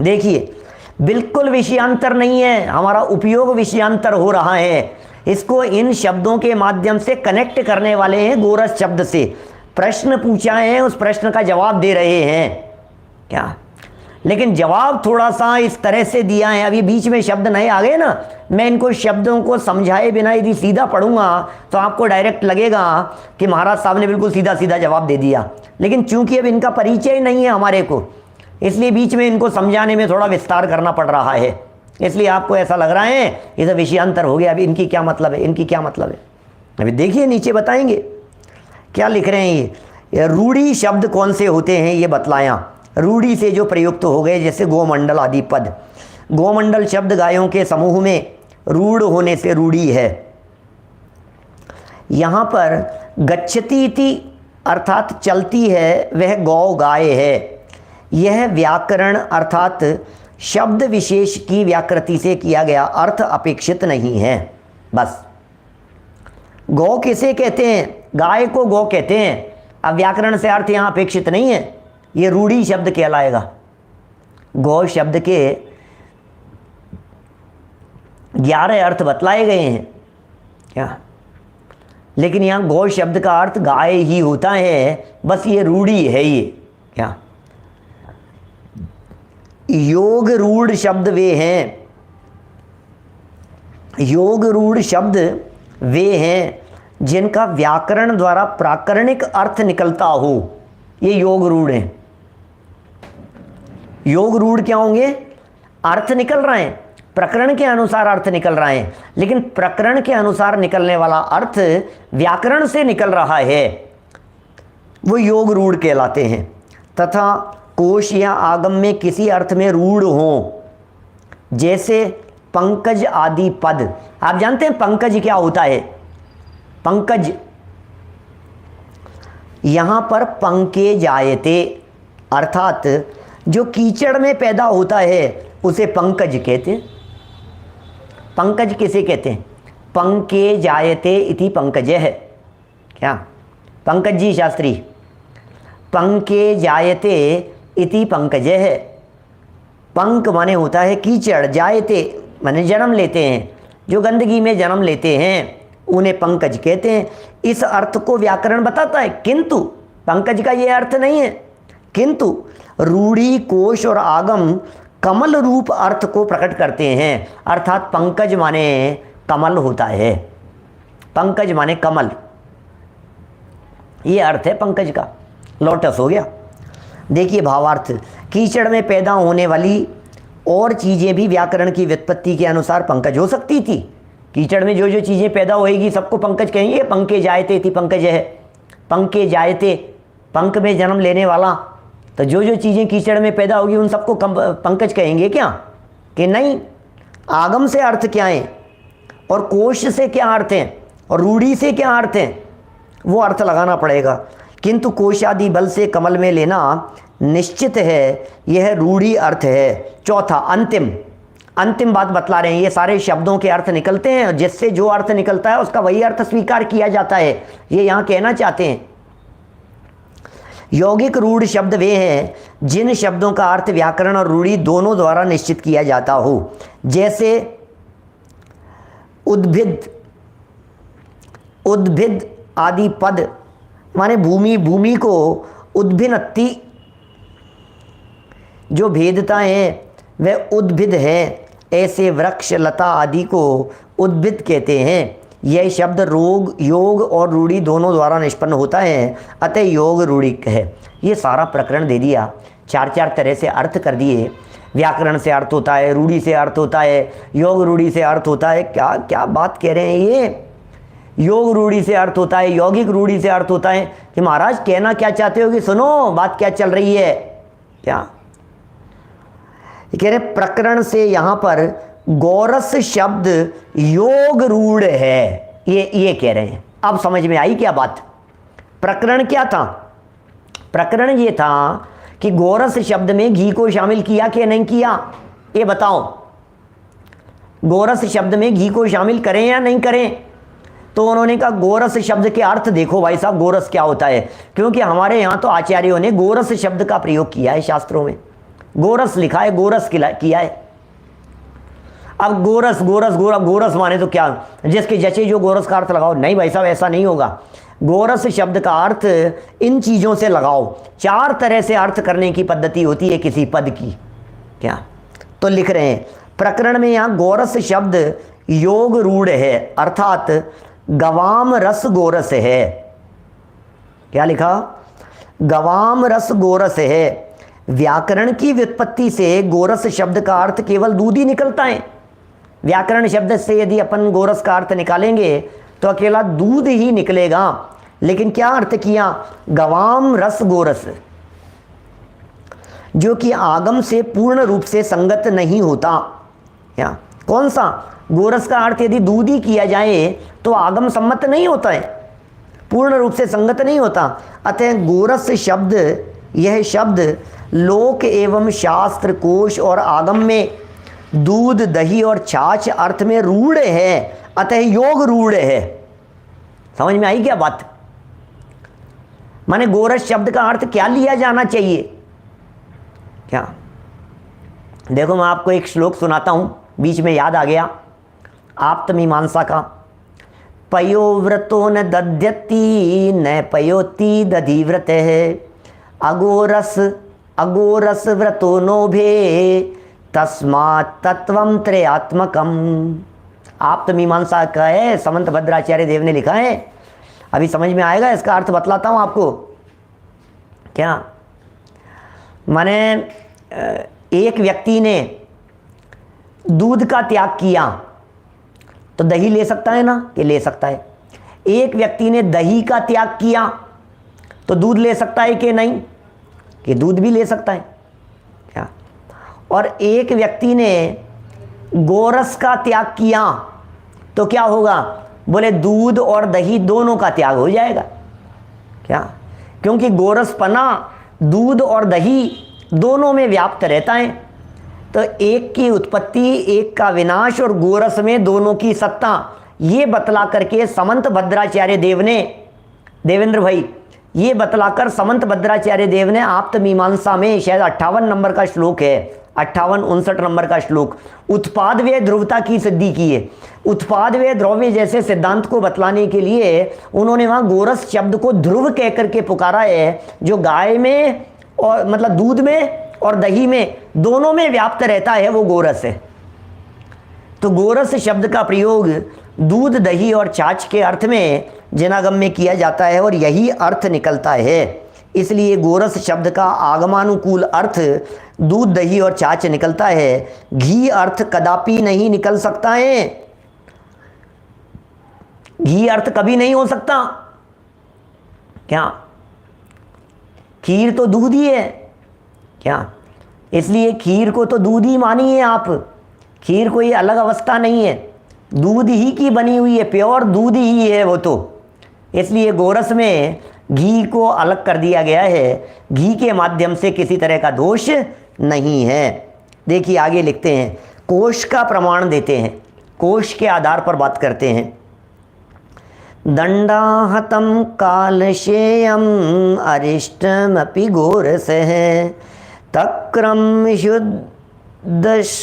[SPEAKER 1] देखिए बिल्कुल विषयांतर नहीं है, हमारा उपयोग विषयांतर हो रहा है। इसको इन शब्दों के माध्यम से कनेक्ट करने वाले हैं गोरस शब्द से। प्रश्न पूछा है, उस प्रश्न का जवाब दे रहे हैं क्या, लेकिन जवाब थोड़ा सा इस तरह से दिया है। अभी बीच में शब्द नए आ गए ना, मैं इनको शब्दों को समझाए बिना यदि सीधा पढ़ूंगा तो आपको डायरेक्ट लगेगा कि महाराज साहब ने बिल्कुल सीधा सीधा जवाब दे दिया, लेकिन चूंकि अब इनका परिचय नहीं है हमारे को, इसलिए बीच में इनको समझाने में थोड़ा विस्तार करना पड़ रहा है। इसलिए आपको ऐसा लग रहा है ये तो विषयांतर हो गया, अभी इनकी क्या मतलब है, इनकी क्या मतलब है। अभी देखिए नीचे बताएंगे क्या लिख रहे हैं। ये रूढ़ी शब्द कौन से होते हैं ये बतलाया। रूढ़ी से जो प्रयुक्त हो गए, जैसे गोमंडल आदि पद। गोमंडल शब्द गायों के समूह में रूढ़ होने से रूढ़ी है। यहाँ पर गच्छति इति अर्थात चलती है, वह गौ गाय है। यह व्याकरण अर्थात शब्द विशेष की व्याकृति से किया गया अर्थ अपेक्षित नहीं है। बस गौ किसे कहते हैं, गाय को गौ कहते हैं। अब व्याकरण से अर्थ यहाँ अपेक्षित नहीं है, ये रूढ़ी शब्द कहलाएगा। गौ शब्द के 11 अर्थ बतलाए गए हैं क्या, लेकिन यहाँ गौ शब्द का अर्थ गाय ही होता है, बस ये रूढ़ी है। ये क्या, योग रूढ़ शब्द वे हैं, योग रूढ़ शब्द वे हैं जिनका व्याकरण द्वारा प्राकरणिक अर्थ निकलता हो, ये योग रूढ़ हैं। योग रूढ़ क्या होंगे, अर्थ निकल रहे हैं, प्रकरण के अनुसार अर्थ निकल रहे हैं, लेकिन प्रकरण के अनुसार निकलने वाला अर्थ व्याकरण से निकल रहा है, वो योग रूढ़ कहलाते हैं। तथा कोश या आगम में किसी अर्थ में रूढ़ हो, जैसे पंकज आदि पद। आप जानते हैं पंकज क्या होता है, पंकज यहां पर पंके जायते अर्थात जो कीचड़ में पैदा होता है उसे पंकज कहते हैं। पंकज किसे कहते हैं, पंके जायते इति पंकज है क्या, पंकज जी शास्त्री, पंके जायते इति पंकज है। पंक माने होता है कीचड़, जायते माने जन्म लेते हैं, जो गंदगी में जन्म लेते हैं उन्हें पंकज कहते हैं। इस अर्थ को व्याकरण बताता है, किंतु पंकज का ये अर्थ नहीं है, किंतु रूढ़ी, कोश और आगम कमल रूप अर्थ को प्रकट करते हैं। अर्थात पंकज माने कमल होता है, पंकज माने कमल, ये अर्थ है पंकज का। लोटस हो गया। देखिए भावार्थ, कीचड़ में पैदा होने वाली और चीज़ें भी व्याकरण की व्युत्पत्ति के अनुसार पंकज हो सकती थी। कीचड़ में जो जो चीज़ें पैदा होएगी सबको पंकज कहेंगे। पंके जायते थी पंकज है, पंके जायते पंख में जन्म लेने वाला, तो जो जो चीज़ें कीचड़ में पैदा होगी उन सबको पंकज कहेंगे क्या, कि नहीं। आगम से अर्थ क्या है और कोश से क्या अर्थ है और रूढ़ी से क्या अर्थ है, वो अर्थ लगाना पड़ेगा। किंतु कोशादि बल से कमल में लेना निश्चित है, यह रूढ़ी अर्थ है। चौथा अंतिम बात बतला रहे हैं। ये सारे शब्दों के अर्थ निकलते हैं, जिससे जो अर्थ निकलता है उसका वही अर्थ स्वीकार किया जाता है, ये यहाँ कहना चाहते हैं। यौगिक रूढ़ शब्द वे हैं जिन शब्दों का अर्थ व्याकरण और रूढ़ी दोनों द्वारा निश्चित किया जाता हो, जैसे उद्भिद आदि पद माने भूमि, भूमि को उद्भिन्नति जो भेदता है वह उद्भिद है। ऐसे वृक्ष, लता आदि को उद्भिद कहते हैं। यह शब्द योग और रूढ़ी दोनों द्वारा निष्पन्न होता है, अतः योग रूढ़ी है। ये सारा प्रकरण दे दिया, 4 तरह से अर्थ कर दिए। व्याकरण से अर्थ होता है, रूढ़ी से अर्थ होता है, योग रूढ़ी से अर्थ होता है। क्या क्या बात कह रहे हैं ये, योग रूढ़ी से अर्थ होता है, यौगिक रूढ़ी से अर्थ होता है। कि महाराज कहना क्या चाहते हो कि सुनो बात क्या चल रही है क्या। कह रहे प्रकरण से यहां पर गोरस शब्द योग रूढ़ है, ये कह रहे हैं। अब समझ में आई क्या बात। प्रकरण क्या था, प्रकरण ये था कि गोरस शब्द में घी को शामिल किया कि नहीं किया, ये बताओ। गोरस शब्द में घी को शामिल करें या नहीं करें, तो उन्होंने कहा गोरस शब्द के अर्थ देखो भाई साहब, गोरस क्या होता है, क्योंकि हमारे यहाँ तो आचार्यों ने गोरस शब्द का प्रयोग किया है, शास्त्रों में गोरस लिखा है, गोरस किया है। अब गोरस गोरस गोरस गोरस माने तो क्या, जिसके जचे जो गोरस का अर्थ लगाओ, नहीं भाई साहब ऐसा नहीं होगा। गोरस शब्द का अर्थ इन चीज़ों से लगाओ। 4 तरह से अर्थ करने की पद्धति होती है किसी पद की। क्या तो लिख रहे हैं प्रकरण में, यहाँ गोरस शब्द योग रूढ़ है, अर्थात गवाम रस गोरस है। क्या लिखा, गवाम रस गोरस है। व्याकरण की व्युत्पत्ति से गोरस शब्द का अर्थ केवल दूध ही निकलता है। व्याकरण शब्द से यदि अपन गोरस का अर्थ निकालेंगे तो अकेला दूध ही निकलेगा, लेकिन क्या अर्थ किया, गवाम रस गोरस, जो कि आगम से पूर्ण रूप से संगत नहीं होता। क्या कौन सा, गोरस का अर्थ यदि दूध ही किया जाए तो आगम सम्मत नहीं होता है, पूर्ण रूप से संगत नहीं होता। अतः गोरस शब्द, यह शब्द लोक एवं शास्त्र कोश और आगम में दूध दही और छाछ अर्थ में रूढ़ है, अतः योग रूढ़ है। समझ में आई क्या बात, माने गोरस शब्द का अर्थ क्या लिया जाना चाहिए। क्या देखो मैं आपको एक श्लोक सुनाता हूं, बीच में याद आ गया, आप्तमीमांसा का। पयोव्रतो न दध्यति न पयोति दधिव्रत है, अगोरस अगोरस व्रतो नोभे तस्मात् तत्वम त्रयात्मकम। आप्तमीमांसा का है, समंत भद्राचार्य देव ने लिखा है। अभी समझ में आएगा, इसका अर्थ बतलाता हूं आपको। क्या माने एक व्यक्ति ने दूध का त्याग किया तो दही ले सकता है ना, कि ले सकता है। एक व्यक्ति ने दही का त्याग किया तो दूध ले सकता है कि नहीं, कि दूध भी ले सकता है। क्या और एक व्यक्ति ने गोरस का त्याग किया तो क्या होगा, बोले दूध और दही दोनों का त्याग हो जाएगा। क्या क्योंकि गोरस पना दूध और दही दोनों में व्याप्त रहता है, तो एक की उत्पत्ति एक का विनाश और गोरस में दोनों की सत्ता, ये बतला करके समंत भद्राचार्य देव ने, देवेंद्र भाई, ये बतलाकर समंत भद्राचार्य देव ने आप्तमीमांसा में, शायद 58 नंबर का श्लोक है, 58-59 नंबर का श्लोक, उत्पाद व्यय ध्रुवता की सिद्धि की है। उत्पाद व्यय द्रव्य जैसे सिद्धांत को बतलाने के लिए उन्होंने वहां गोरस शब्द को ध्रुव कह करके पुकारा है, जो गाय में और मतलब दूध में और दही में दोनों में व्याप्त रहता है, वो गोरस है। तो गोरस शब्द का प्रयोग दूध दही और छाछ के अर्थ में जनागम में किया जाता है और यही अर्थ निकलता है। इसलिए गोरस शब्द का आगमानुकूल अर्थ दूध दही और छाछ निकलता है, घी अर्थ कदापि नहीं निकल सकता है। घी अर्थ कभी नहीं हो सकता। क्या खीर तो दूध ही है। क्या इसलिए खीर को तो दूध ही मानिए आप, खीर कोई अलग अवस्था नहीं है, दूध ही की बनी हुई है, प्योर दूध ही है वो तो। इसलिए गोरस में घी को अलग कर दिया गया है, घी के माध्यम से किसी तरह का दोष नहीं है। देखिए आगे लिखते हैं, कोश का प्रमाण देते हैं, कोश के आधार पर बात करते हैं। दंडाहतम कालशेयम अरिष्टमपि गोरस है, तक्रम शुद्धश्विन्मथितम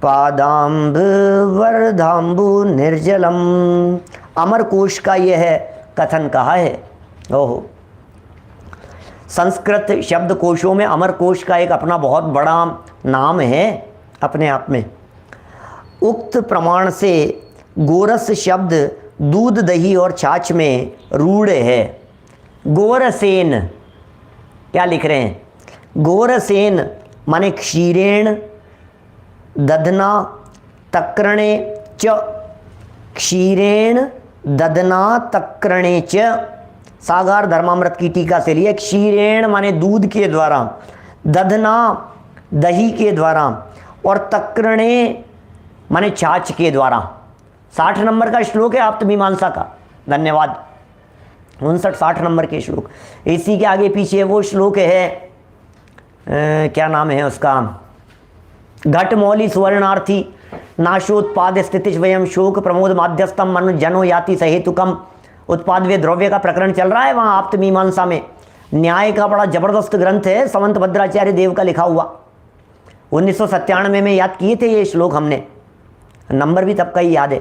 [SPEAKER 1] पादाम्ब वर्धाम्बु निर्जलम। अमर कोश का यह है कथन कहा है। ओहो, संस्कृत शब्द कोशों में अमर कोश का एक अपना बहुत बड़ा नाम है अपने आप में। उक्त प्रमाण से गोरस शब्द दूध दही और छाछ में रूढ़ है। गोरसेन, क्या लिख रहे हैं, गोरसेन माने क्षीरेण दधना तक्रणे च, क्षीरेण दधना तक्रणे च। सागार धर्मामृत की टीका से लिए, क्षीरेण माने दूध के द्वारा, दधना दही के द्वारा और तक्रणे माने छाछ के द्वारा। 60 नंबर का श्लोक है आप्तमीमांसा का। धन्यवाद। 59-60 नंबर के श्लोक। इसी के आगे पीछे वो श्लोक है, क्या नाम है उसका, घटमौली सुवर्णार्थी, नाशोत्पाद स्थिति स्वयं शोक प्रमोद माध्यस्थम मन जनो याति सहेतुकम। उत्पाद वे द्रव्य का प्रकरण चल रहा है वहाँ आप्त मीमांसा में। न्याय का बड़ा जबरदस्त ग्रंथ है, समंत भद्राचार्य देव का लिखा हुआ। 1997 में याद किए थे ये श्लोक हमने, नंबर भी तब का ही याद है।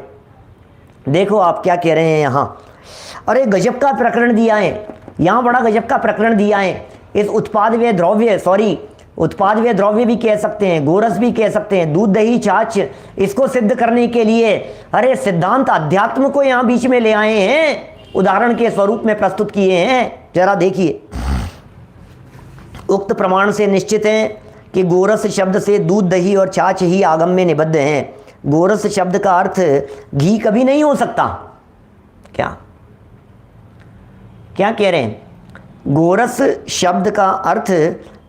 [SPEAKER 1] देखो आप क्या कह रहे हैं यहाँ। अरे गजब का प्रकरण दिया है यहाँ, बड़ा गजब का प्रकरण दिया है। इस उत्पाद वे द्रव्य, सॉरी उत्पाद वे द्रव्य भी कह सकते हैं, गोरस भी कह सकते हैं, दूध दही छाछ, इसको सिद्ध करने के लिए अरे सिद्धांत अध्यात्म को यहाँ बीच में ले आए हैं, उदाहरण के स्वरूप में प्रस्तुत किए हैं। जरा देखिए, उक्त प्रमाण से निश्चित है कि गोरस शब्द से दूध दही और छाछ ही आगम में निबद्ध हैं। गोरस शब्द का अर्थ घी कभी नहीं हो सकता। क्या क्या कह रहे हैं? गोरस शब्द का अर्थ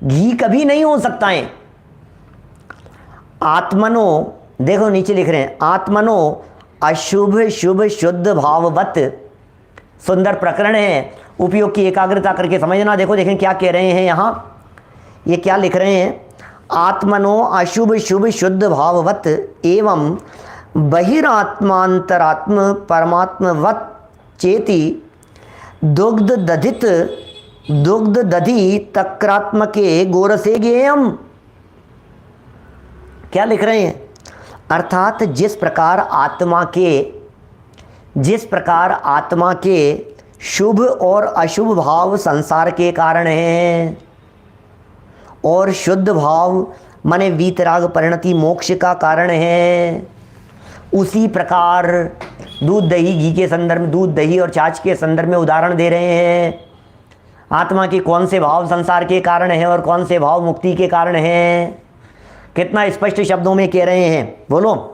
[SPEAKER 1] घी कभी नहीं हो सकता है। आत्मनो, देखो नीचे लिख रहे हैं, आत्मनो अशुभ शुभ शुद्ध भाववत। सुंदर प्रकरण है, उपयोग की एकाग्रता करके समझना। देखो देखें क्या कह रहे हैं यहाँ, ये क्या लिख रहे हैं। आत्मनो अशुभ शुभ शुद्ध भाववत एवं बहिरात्मांतरात्म परमात्मवत चेति दुग्ध दधि तक्रात्मके गोरसे गेयम। क्या लिख रहे हैं? अर्थात जिस प्रकार आत्मा के शुभ और अशुभ भाव संसार के कारण हैं और शुद्ध भाव माने वीतराग परिणति मोक्ष का कारण है, उसी प्रकार दूध दही घी के संदर्भ में, दूध दही और छाछ के संदर्भ में उदाहरण दे रहे हैं। आत्मा के कौन से भाव संसार के कारण है और कौन से भाव मुक्ति के कारण है। कितना स्पष्ट शब्दों में कह रहे हैं, बोलो।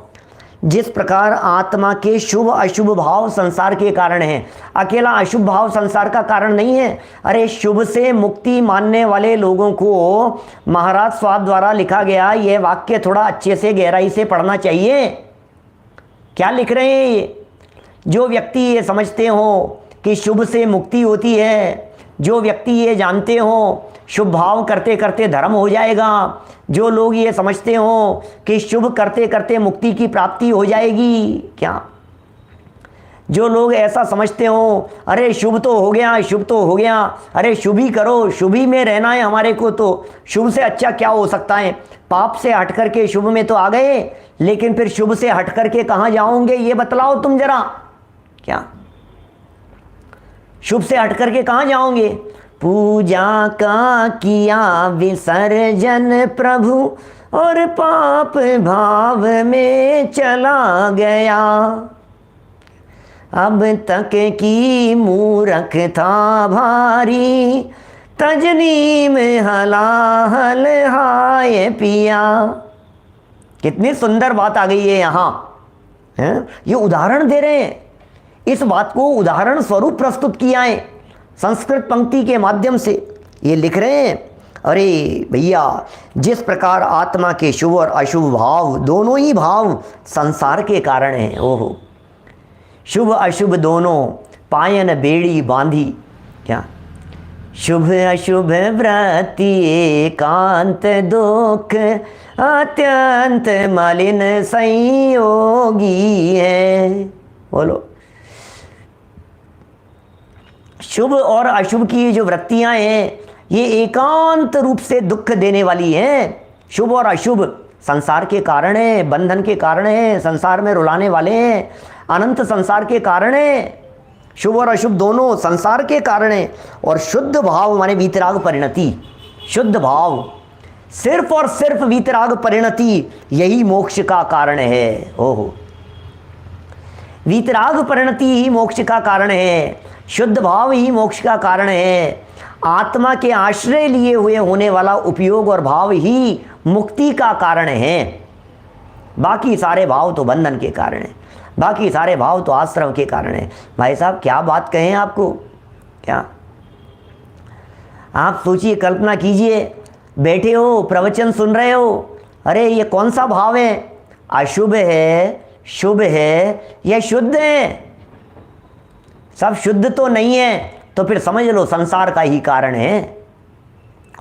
[SPEAKER 1] जिस प्रकार आत्मा के शुभ अशुभ भाव संसार के कारण हैं, अकेला अशुभ भाव संसार का कारण नहीं है। अरे शुभ से मुक्ति मानने वाले लोगों को महाराज स्वाद द्वारा लिखा गया यह वाक्य थोड़ा अच्छे से गहराई से पढ़ना चाहिए। क्या लिख रहे हैं ये? जो व्यक्ति ये समझते हो कि शुभ से मुक्ति होती है, जो व्यक्ति ये जानते हो शुभ भाव करते करते धर्म हो जाएगा, जो लोग ये समझते हो कि शुभ करते करते मुक्ति की प्राप्ति हो जाएगी, क्या जो लोग ऐसा समझते हो अरे शुभ तो हो गया, शुभ तो हो गया, अरे शुभ ही करो, शुभ ही में रहना है हमारे को, तो शुभ से अच्छा क्या हो सकता है। पाप से हट करके शुभ में तो आ गए, लेकिन फिर शुभ से हट करके कहाँ जाओगे ये बतलाओ तुम जरा। क्या शुभ से हट करके कहाँ जाओगे? पूजा का किया विसर्जन प्रभु और पाप भाव में चला गया, अब तक की मूर्ख था भारी, तजनी में हलाहल हाय पिया। कितनी सुंदर बात आ गई है यहाँ, ये उदाहरण दे रहे हैं। इस बात को उदाहरण स्वरूप प्रस्तुत किया है संस्कृत पंक्ति के माध्यम से। ये लिख रहे हैं अरे भैया, जिस प्रकार आत्मा के शुभ और अशुभ भाव दोनों ही भाव संसार के कारण हैं। ओहो, शुभ अशुभ दोनों पायन बेड़ी बांधी। क्या शुभ अशुभ वृत्ति एकांत दुख अत्यंत मलिन संयोगी है। बोलो, शुभ और अशुभ की जो वृत्तियां हैं ये एकांत रूप से दुख देने वाली हैं। शुभ और अशुभ संसार के कारण है, बंधन के कारण है, संसार में रुलाने वाले हैं, अनंत संसार के कारण है। शुभ और अशुभ दोनों संसार के कारण है। और शुद्ध भाव माने वीतराग परिणति, शुद्ध भाव सिर्फ और सिर्फ वीतराग परिणति यही मोक्ष का कारण है। ओहो, वीतराग परिणति ही मोक्ष का कारण है, शुद्ध भाव ही मोक्ष का कारण है। आत्मा के आश्रय लिए हुए होने वाला उपयोग और भाव ही मुक्ति का कारण है। बाकी सारे भाव तो बंधन के कारण है, बाकी सारे भाव तो आश्रम के कारण है। भाई साहब क्या बात कहें आपको। क्या आप सोचिए, कल्पना कीजिए, बैठे हो प्रवचन सुन रहे हो, अरे ये कौन सा भाव है? अशुभ है, शुभ है या शुद्ध है? सब शुद्ध तो नहीं है, तो फिर समझ लो संसार का ही कारण है।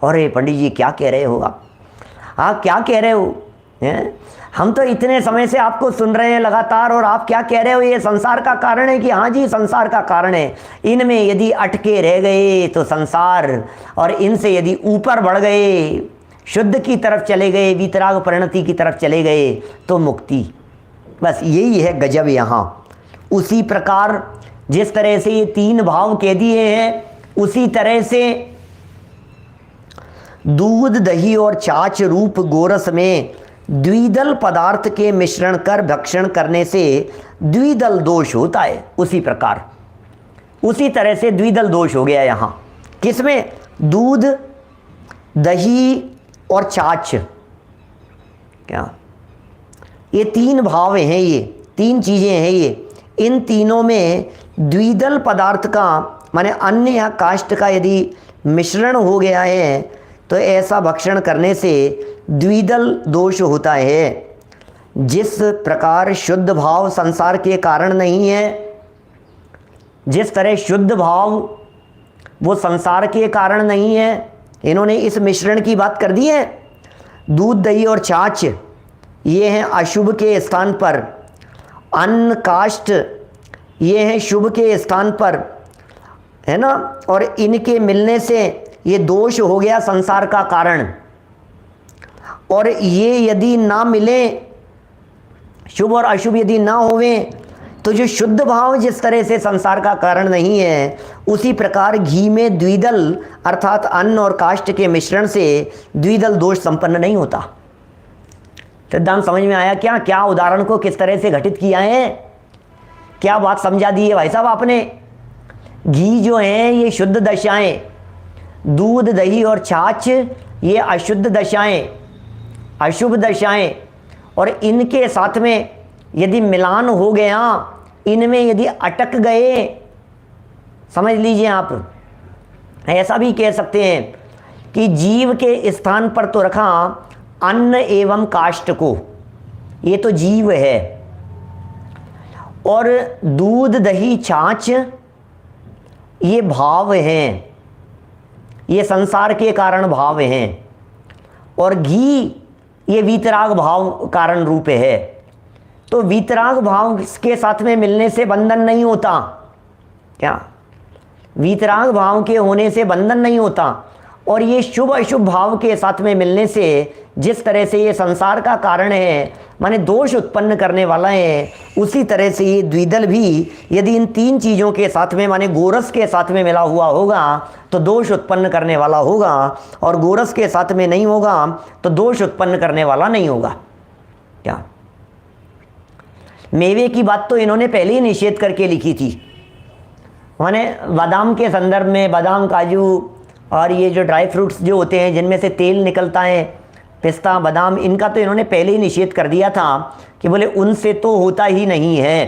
[SPEAKER 1] अरे पंडित जी क्या कह रहे हो आप क्या कह रहे हो? हैं? हम तो इतने समय से आपको सुन रहे हैं लगातार, और आप क्या कह रहे हो, ये संसार का कारण है। कि हाँ जी संसार का कारण है। इनमें यदि अटके रह गए तो संसार, और इनसे यदि ऊपर बढ़ गए, शुद्ध की तरफ चले गए, वीतराग परिणति की तरफ चले गए तो मुक्ति। बस यही है गजब यहाँ। उसी प्रकार जिस तरह से ये 3 भाव कह दिए हैं, उसी तरह से दूध दही और छाछ रूप गोरस में द्विदल पदार्थ के मिश्रण कर भक्षण करने से द्विदल दोष होता है। उसी प्रकार उसी तरह से द्विदल दोष हो गया यहाँ। किसमें? दूध दही और छाछ। क्या ये 3 भाव हैं, ये 3 चीज़ें हैं। ये इन तीनों में द्विदल पदार्थ का माने अन्न या काष्ठ का यदि मिश्रण हो गया है तो ऐसा भक्षण करने से द्विदल दोष होता है। जिस प्रकार शुद्ध भाव संसार के कारण नहीं है, जिस तरह शुद्ध भाव वो संसार के कारण नहीं है, इन्होंने इस मिश्रण की बात कर दी है। दूध दही और छाछ ये हैं अशुभ के स्थान पर, अन्न काष्ठ ये हैं शुभ के स्थान पर, है ना। और इनके मिलने से ये दोष हो गया संसार का कारण। और ये यदि ना मिले, शुभ और अशुभ यदि ना होवे, तो जो शुद्ध भाव जिस तरह से संसार का कारण नहीं है, उसी प्रकार घी में द्विदल अर्थात अन्न और काष्ठ के मिश्रण से द्विदल दोष संपन्न नहीं होता। सिद्धांत समझ में आया क्या? क्या उदाहरण को किस तरह से घटित किया है, क्या बात समझा दी है भाई साहब आपने। घी जो है ये शुद्ध दशाएं, दूध दही और छाछ ये अशुद्ध दशाएं, अशुभ दशाएं, और इनके साथ में यदि मिलान हो गया, इनमें यदि अटक गए, समझ लीजिए आप, ऐसा भी कह सकते हैं कि जीव के स्थान पर तो रखा अन्न एवं काष्ठ को, ये तो जीव है, और दूध दही छाछ ये भाव हैं, ये संसार के कारण भाव हैं, और घी ये वीतराग भाव कारण रूप है। तो वीतराग भाव के साथ में मिलने से बंधन नहीं होता। क्या? वीतराग भाव के होने से बंधन नहीं होता। और ये शुभ अशुभ भाव के साथ में मिलने से जिस तरह से ये संसार का कारण है, माने दोष उत्पन्न करने वाला है, उसी तरह से ये द्विदल भी यदि इन 3 चीज़ों के साथ में माने गोरस के साथ में मिला हुआ होगा तो दोष उत्पन्न करने वाला होगा, और गोरस के साथ में नहीं होगा तो दोष उत्पन्न करने वाला नहीं होगा। क्या? मेवे की बात तो इन्होंने पहले ही निषेध करके लिखी थी। माने बादाम के संदर्भ में, बादाम काजू और ये जो ड्राई फ्रूट्स जो होते हैं जिनमें से तेल निकलता है, पिस्ता बादाम, इनका तो इन्होंने पहले ही निषेध कर दिया था कि बोले उनसे तो होता ही नहीं है,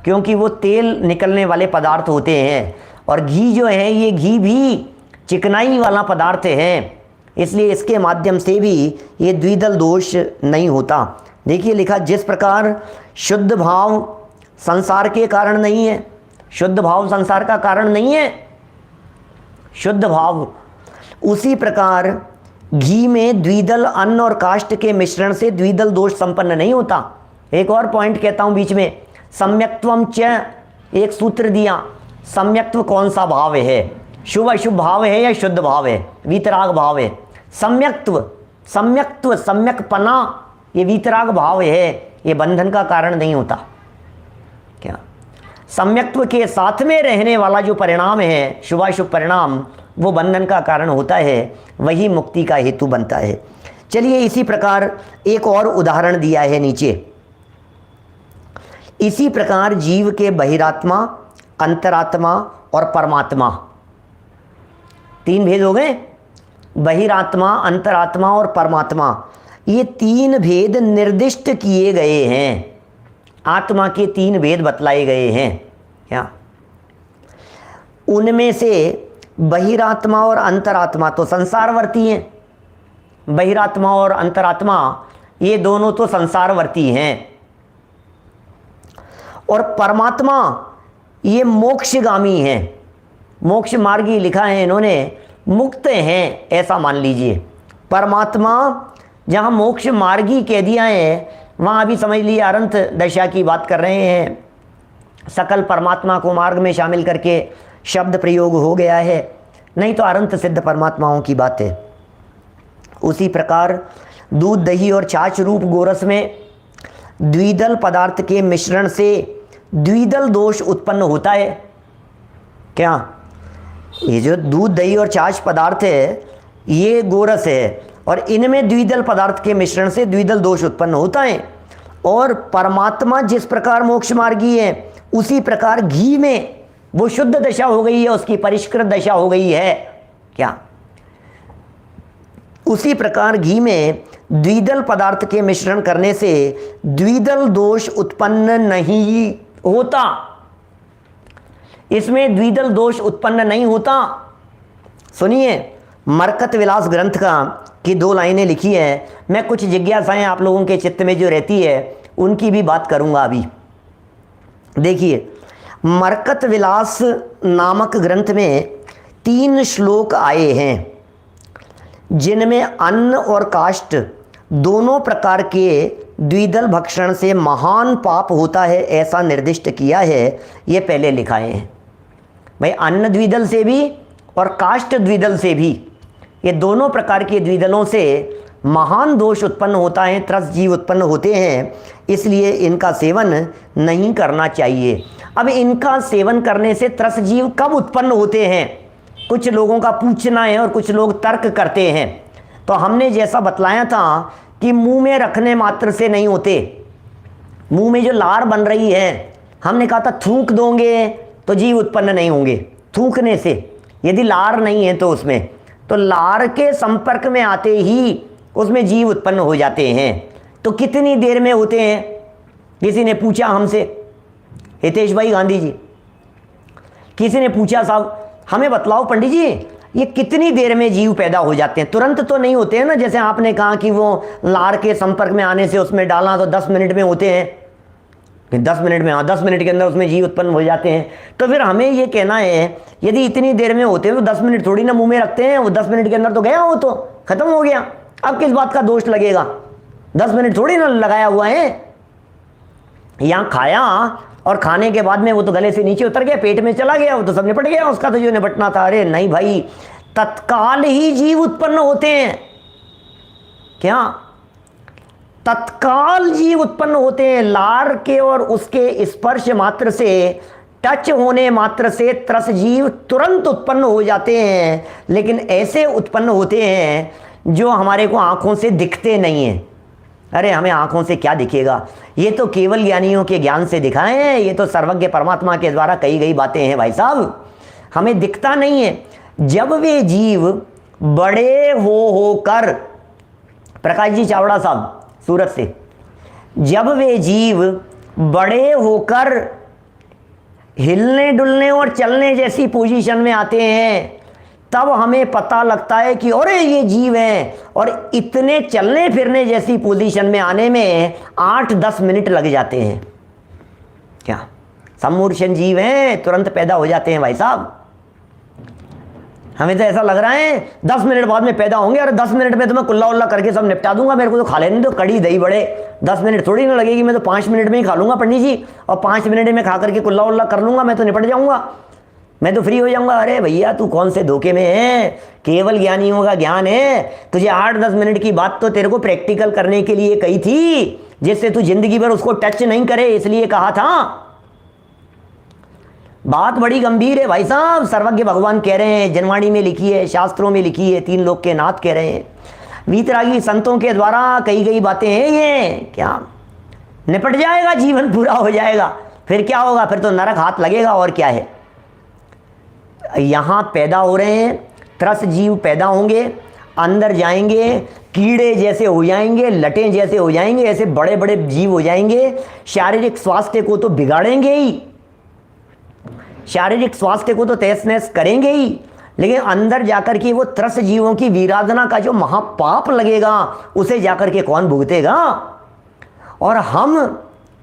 [SPEAKER 1] क्योंकि वो तेल निकलने वाले पदार्थ होते हैं। और घी जो है ये घी भी चिकनाई वाला पदार्थ है, इसलिए इसके माध्यम से भी ये द्विदल दोष नहीं होता। देखिए लिखा, जिस प्रकार शुद्ध भाव संसार के कारण नहीं है, शुद्ध भाव संसार का कारण नहीं है, शुद्ध भाव, उसी प्रकार घी में द्विदल अन्न और काष्ठ के मिश्रण से द्विदल दोष संपन्न नहीं होता। एक और पॉइंट कहता हूं बीच में, सम्यक्त्वम च, एक सूत्र दिया। सम्यक्त्व कौन सा भाव है? शुभ अशुभ भाव है या शुद्ध भाव है? वीतराग भाव है। सम्यक्त्व, सम्यक्त्व, सम्यकपना, ये वीतराग भाव है, ये बंधन का कारण नहीं होता। क्या? सम्यक्त्व के साथ में रहने वाला जो परिणाम है, शुभाशुभ परिणाम, वो बंधन का कारण होता है, वही मुक्ति का हेतु बनता है। चलिए इसी प्रकार एक और उदाहरण दिया है नीचे। इसी प्रकार जीव के बहिरात्मा, अंतरात्मा और परमात्मा, 3 भेद हो गए। बहिरात्मा, अंतरात्मा और परमात्मा, ये 3 भेद निर्दिष्ट किए गए हैं। आत्मा के 3 भेद बतलाए गए हैं। क्या? उनमें से बहिरात्मा और अंतरात्मा तो संसारवर्ती हैं। बहिरात्मा और अंतरात्मा ये दोनों तो संसारवर्ती हैं, और परमात्मा ये मोक्षगामी हैं, मोक्ष मार्गी लिखा है इन्होंने, मुक्त हैं, ऐसा मान लीजिए। परमात्मा जहाँ मोक्ष मार्गी कैदियाँ हैं, वहाँ अभी समझ लिए अनंत दशा की बात कर रहे हैं। सकल परमात्मा को मार्ग में शामिल करके शब्द प्रयोग हो गया है, नहीं तो अनंत सिद्ध परमात्माओं की बात है। उसी प्रकार दूध दही और छाछ रूप गोरस में द्विदल पदार्थ के मिश्रण से द्विदल दोष उत्पन्न होता है। क्या ये जो दूध दही और छाछ पदार्थ है ये गोरस है, और इनमें द्विदल पदार्थ के मिश्रण से द्विदल दोष उत्पन्न होता है। और परमात्मा जिस प्रकार मोक्ष मार्गी है उसी प्रकार घी में वो शुद्ध दशा हो गई है, उसकी परिष्कृत दशा हो गई है। क्या उसी प्रकार घी में द्विदल पदार्थ के मिश्रण करने से द्विदल दोष उत्पन्न नहीं होता, इसमें द्विदल दोष उत्पन्न नहीं होता। सुनिए, मरकत विलास ग्रंथ का की 2 लाइनें लिखी है। मैं कुछ जिज्ञासाएं आप लोगों के चित्त में जो रहती है उनकी भी बात करूंगा अभी। देखिए, मरकत विलास नामक ग्रंथ में 3 श्लोक आए हैं जिनमें अन्न और काष्ठ दोनों प्रकार के द्विदल भक्षण से महान पाप होता है, ऐसा निर्दिष्ट किया है। ये पहले लिखाए हैं भाई, अन्न द्विदल से भी और काष्ठ द्विदल से भी, ये दोनों प्रकार के द्विदलों से महान दोष उत्पन्न होता है, त्रस जीव उत्पन्न होते हैं, इसलिए इनका सेवन नहीं करना चाहिए। अब इनका सेवन करने से त्रस जीव कब उत्पन्न होते हैं, कुछ लोगों का पूछना है और कुछ लोग तर्क करते हैं। तो हमने जैसा बतलाया था कि मुंह में रखने मात्र से नहीं होते, मुंह में जो लार बन रही है, हमने कहा था थूक दोगे तो जीव उत्पन्न नहीं होंगे थूकने से, यदि लार नहीं है तो उसमें, तो लार के संपर्क में आते ही उसमें जीव उत्पन्न हो जाते हैं। तो कितनी देर में होते हैं, किसी ने पूछा हमसे, हितेश भाई गांधी जी, किसी ने पूछा साहब हमें बतलाओ पंडित जी ये कितनी देर में जीव पैदा हो जाते हैं। तुरंत तो नहीं होते हैं ना, जैसे आपने कहा कि वो लार के संपर्क में आने से उसमें डाला तो 10 मिनट में होते हैं, 10 मिनट में, हाँ 10 मिनट के अंदर उसमें जीव उत्पन्न हो जाते हैं। तो फिर हमें ये कहना है यदि इतनी देर में होते हैं तो 10 मिनट थोड़ी ना मुंह में रखते हैं, वो 10 मिनट के अंदर तो गया, वो तो खत्म हो गया। अब किस बात का दोष लगेगा, 10 मिनट थोड़ी ना लगाया हुआ है। यहाँ खाया और खाने के बाद में वो तो गले से नीचे उतर गया, पेट में चला गया, वो तो सब निपट गया, उसका तो जो निपटना था। अरे नहीं भाई, तत्काल ही जीव उत्पन्न होते हैं। क्या तत्काल जीव उत्पन्न होते हैं, लार के और उसके स्पर्श मात्र से, टच होने मात्र से त्रस जीव तुरंत उत्पन्न हो जाते हैं। लेकिन ऐसे उत्पन्न होते हैं जो हमारे को आंखों से दिखते नहीं हैं। अरे हमें आंखों से क्या दिखेगा, ये तो केवल ज्ञानियों के ज्ञान से दिखाए हैं, ये तो सर्वज्ञ परमात्मा के द्वारा कही गई बातें हैं भाई साहब, हमें दिखता नहीं है। जब वे जीव बड़े होकर, प्रकाश जी चावड़ा साहब सूरत से, जब वे जीव बड़े होकर हिलने डुलने और चलने जैसी पोजीशन में आते हैं तब हमें पता लगता है कि अरे ये जीव हैं, और इतने चलने फिरने जैसी पोजीशन में आने में 8-10 मिनट लग जाते हैं। क्या सम्मूर्छन जीव हैं, तुरंत पैदा हो जाते हैं भाई साहब। हमें तो ऐसा लग रहा है 10 मिनट बाद में पैदा होंगे, और 10 मिनट में तो मैं कुल्ला उल्ला करके सब निपटा दूंगा, मेरे को तो खा लेने दो कड़ी दही बड़े, 10 मिनट थोड़ी ना लगेगी, मैं तो 5 मिनट में ही खा लूंगा पंडित जी, और 5 मिनट में खा करके कुल्ला उल्ला कर लूंगा, मैं तो निपट जाऊंगा, मैं तो फ्री हो जाऊंगा। अरे भैया तू कौन से धोखे में है, केवल ज्ञानियों का ज्ञान है। तुझे 8-10 मिनट की बात तो तेरे को प्रैक्टिकल करने के लिए कही थी, जिससे तू जिंदगी भर उसको टच नहीं करे, इसलिए कहा था। बात बड़ी गंभीर है भाई साहब, सर्वज्ञ भगवान कह रहे हैं, जनवाणी में लिखी है, शास्त्रों में लिखी है, 3 लोक के नाथ कह रहे हैं, वीतरागी संतों के द्वारा कही गई बातें हैं। ये क्या निपट जाएगा, जीवन पूरा हो जाएगा, फिर क्या होगा, फिर तो नरक हाथ लगेगा, और क्या है। यहाँ पैदा हो रहे हैं, त्रस जीव पैदा होंगे, अंदर जाएंगे, कीड़े जैसे हो जाएंगे, लटें जैसे हो जाएंगे, ऐसे बड़े बड़े जीव हो जाएंगे, शारीरिक स्वास्थ्य को तो बिगाड़ेंगे ही, शारीरिक स्वास्थ्य को तो तहस नहस करेंगे ही, लेकिन अंदर जाकर के वो त्रस जीवों की वीराधना का जो महापाप लगेगा उसे जाकर के कौन भुगतेगा। और हम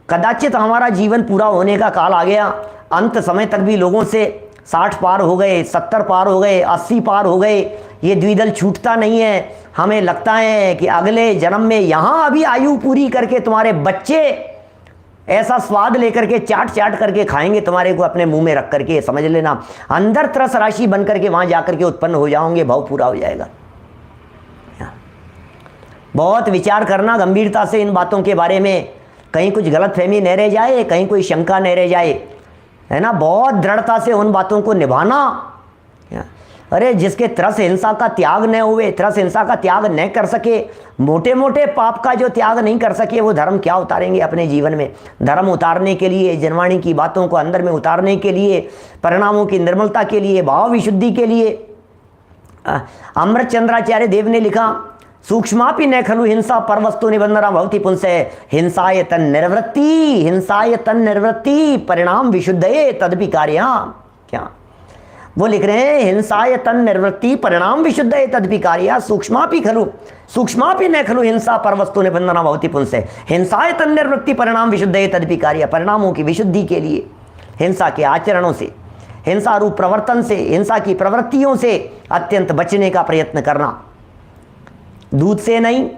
[SPEAKER 1] कदाचित हमारा जीवन पूरा होने का काल आ गया, अंत समय तक भी लोगों से 60 पार हो गए, 70 पार हो गए, 80 पार हो गए, ये द्विदल छूटता नहीं है। हमें लगता है कि अगले जन्म में यहाँ अभी आयु पूरी करके तुम्हारे बच्चे ऐसा स्वाद लेकर के चाट चाट करके खाएंगे तुम्हारे को अपने मुंह में रख करके, समझ लेना अंदर त्रस राशि बन करके वहां जाकर के उत्पन्न हो जाओगे, भाव पूरा हो जाएगा। बहुत विचार करना गंभीरता से इन बातों के बारे में, कहीं कुछ गलतफहमी न रह जाए, कहीं कोई शंका न रह जाए, है ना। बहुत दृढ़ता से उन बातों को निभाना। अरे जिसके त्रस हिंसा का त्याग न हुए, त्रस हिंसा का त्याग न कर सके, मोटे मोटे पाप का जो त्याग नहीं कर सके, वो धर्म क्या उतारेंगे अपने जीवन में। धर्म उतारने के लिए, जनवाणी की बातों को अंदर में उतारने के लिए, परिणामों की निर्मलता के लिए, भाव विशुद्धि के लिए, अमृत चंद्राचार्य देव ने लिखा, सूक्ष्मापि न खलु हिंसा परवस्तु निबंधना भवति पुंसः हिंसाय तन निर्वृत्ति, हिंसाय तन निर्वृत्ति परिणाम विशुद्धये तदपि कार्याम। क्या वो लिख रहे हैं, हिंसाय तन निर्वृत्ति परिणाम विशुद्धये तदपि कार्या, सूक्ष्मापि न खलु हिंसा परवस्तु निबंधना भवति पुंसः हिंसाय तन निर्वृत्ति परिणाम विशुद्धये तदपि कार्या। परिणामों की विशुद्धि के लिए हिंसा के आचरणों से, हिंसा रूप प्रवर्तन से, हिंसा की प्रवृत्तियों से अत्यंत बचने का प्रयत्न करना। दूध से नहीं,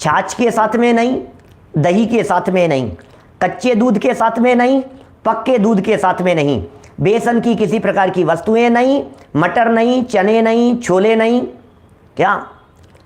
[SPEAKER 1] छाछ के साथ में नहीं, दही के साथ में नहीं, कच्चे दूध के साथ में नहीं, पक्के दूध के साथ में नहीं, बेसन की किसी प्रकार की वस्तुएं नहीं, मटर नहीं, चने नहीं, छोले नहीं, क्या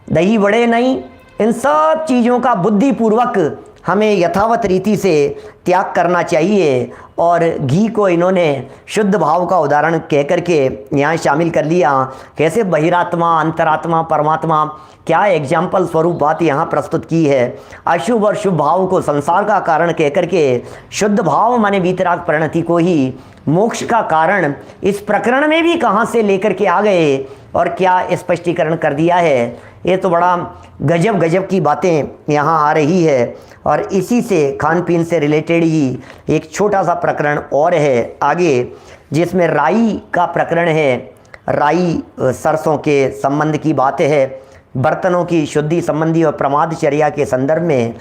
[SPEAKER 1] दही बड़े नहीं, इन सब चीज़ों का बुद्धिपूर्वक हमें यथावत रीति से त्याग करना चाहिए। और घी को इन्होंने शुद्ध भाव का उदाहरण कह करके यहाँ शामिल कर लिया। कैसे बहिरात्मा, अंतरात्मा, परमात्मा, क्या एग्जाम्पल स्वरूप बात यहाँ प्रस्तुत की है। अशुभ और शुभ भाव को संसार का कारण कह करके शुद्ध भाव माने वीतराग परिणति को ही मोक्ष का कारण इस प्रकरण में भी कहाँ से लेकर के आ गए और क्या स्पष्टीकरण कर दिया है। ये तो बड़ा गजब गजब की बातें यहाँ आ रही है। और इसी से खान पीन से रिलेटेड ही एक छोटा सा प्रकरण और है आगे, जिसमें राई का प्रकरण है। राई सरसों के संबंध की बात है, बर्तनों की शुद्धि संबंधी और प्रमादचर्या के संदर्भ में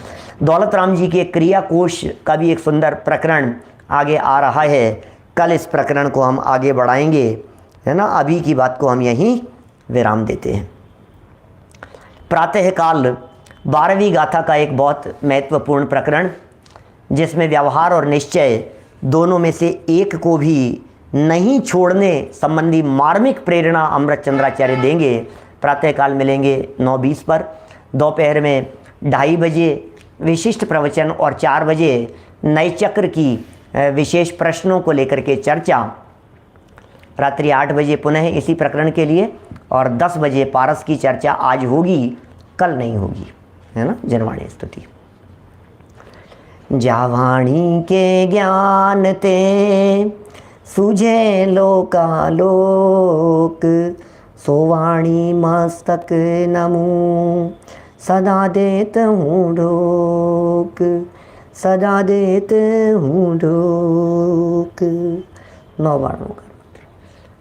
[SPEAKER 1] दौलत राम जी के क्रिया कोश का भी एक सुंदर प्रकरण आगे आ रहा है। कल इस प्रकरण को हम आगे बढ़ाएंगे, है ना। अभी की बात को हम यहीं विराम देते हैं। प्रातःकाल 12वीं गाथा का एक बहुत महत्वपूर्ण प्रकरण, जिसमें व्यवहार और निश्चय दोनों में से एक को भी नहीं छोड़ने संबंधी मार्मिक प्रेरणा अमृत चंद्राचार्य देंगे। प्रातःकाल मिलेंगे 9:20 पर, दोपहर में 2:30 बजे विशिष्ट प्रवचन और 4 बजे नए चक्र की विशेष प्रश्नों को लेकर के चर्चा। रात्रि 8 बजे पुनः इसी प्रकरण के लिए और 10 बजे पारस की चर्चा आज होगी, कल नहीं होगी, है ना। जनवाणी स्तुति। जावाणी के ज्ञान ते सुझे लोकालोक, सोवाणी मस्तक नमू सदा देत हूँ ढोक, सदा देत हूँ ढोक। 9 बार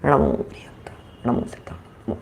[SPEAKER 1] नमो नमो सत्ता नमो।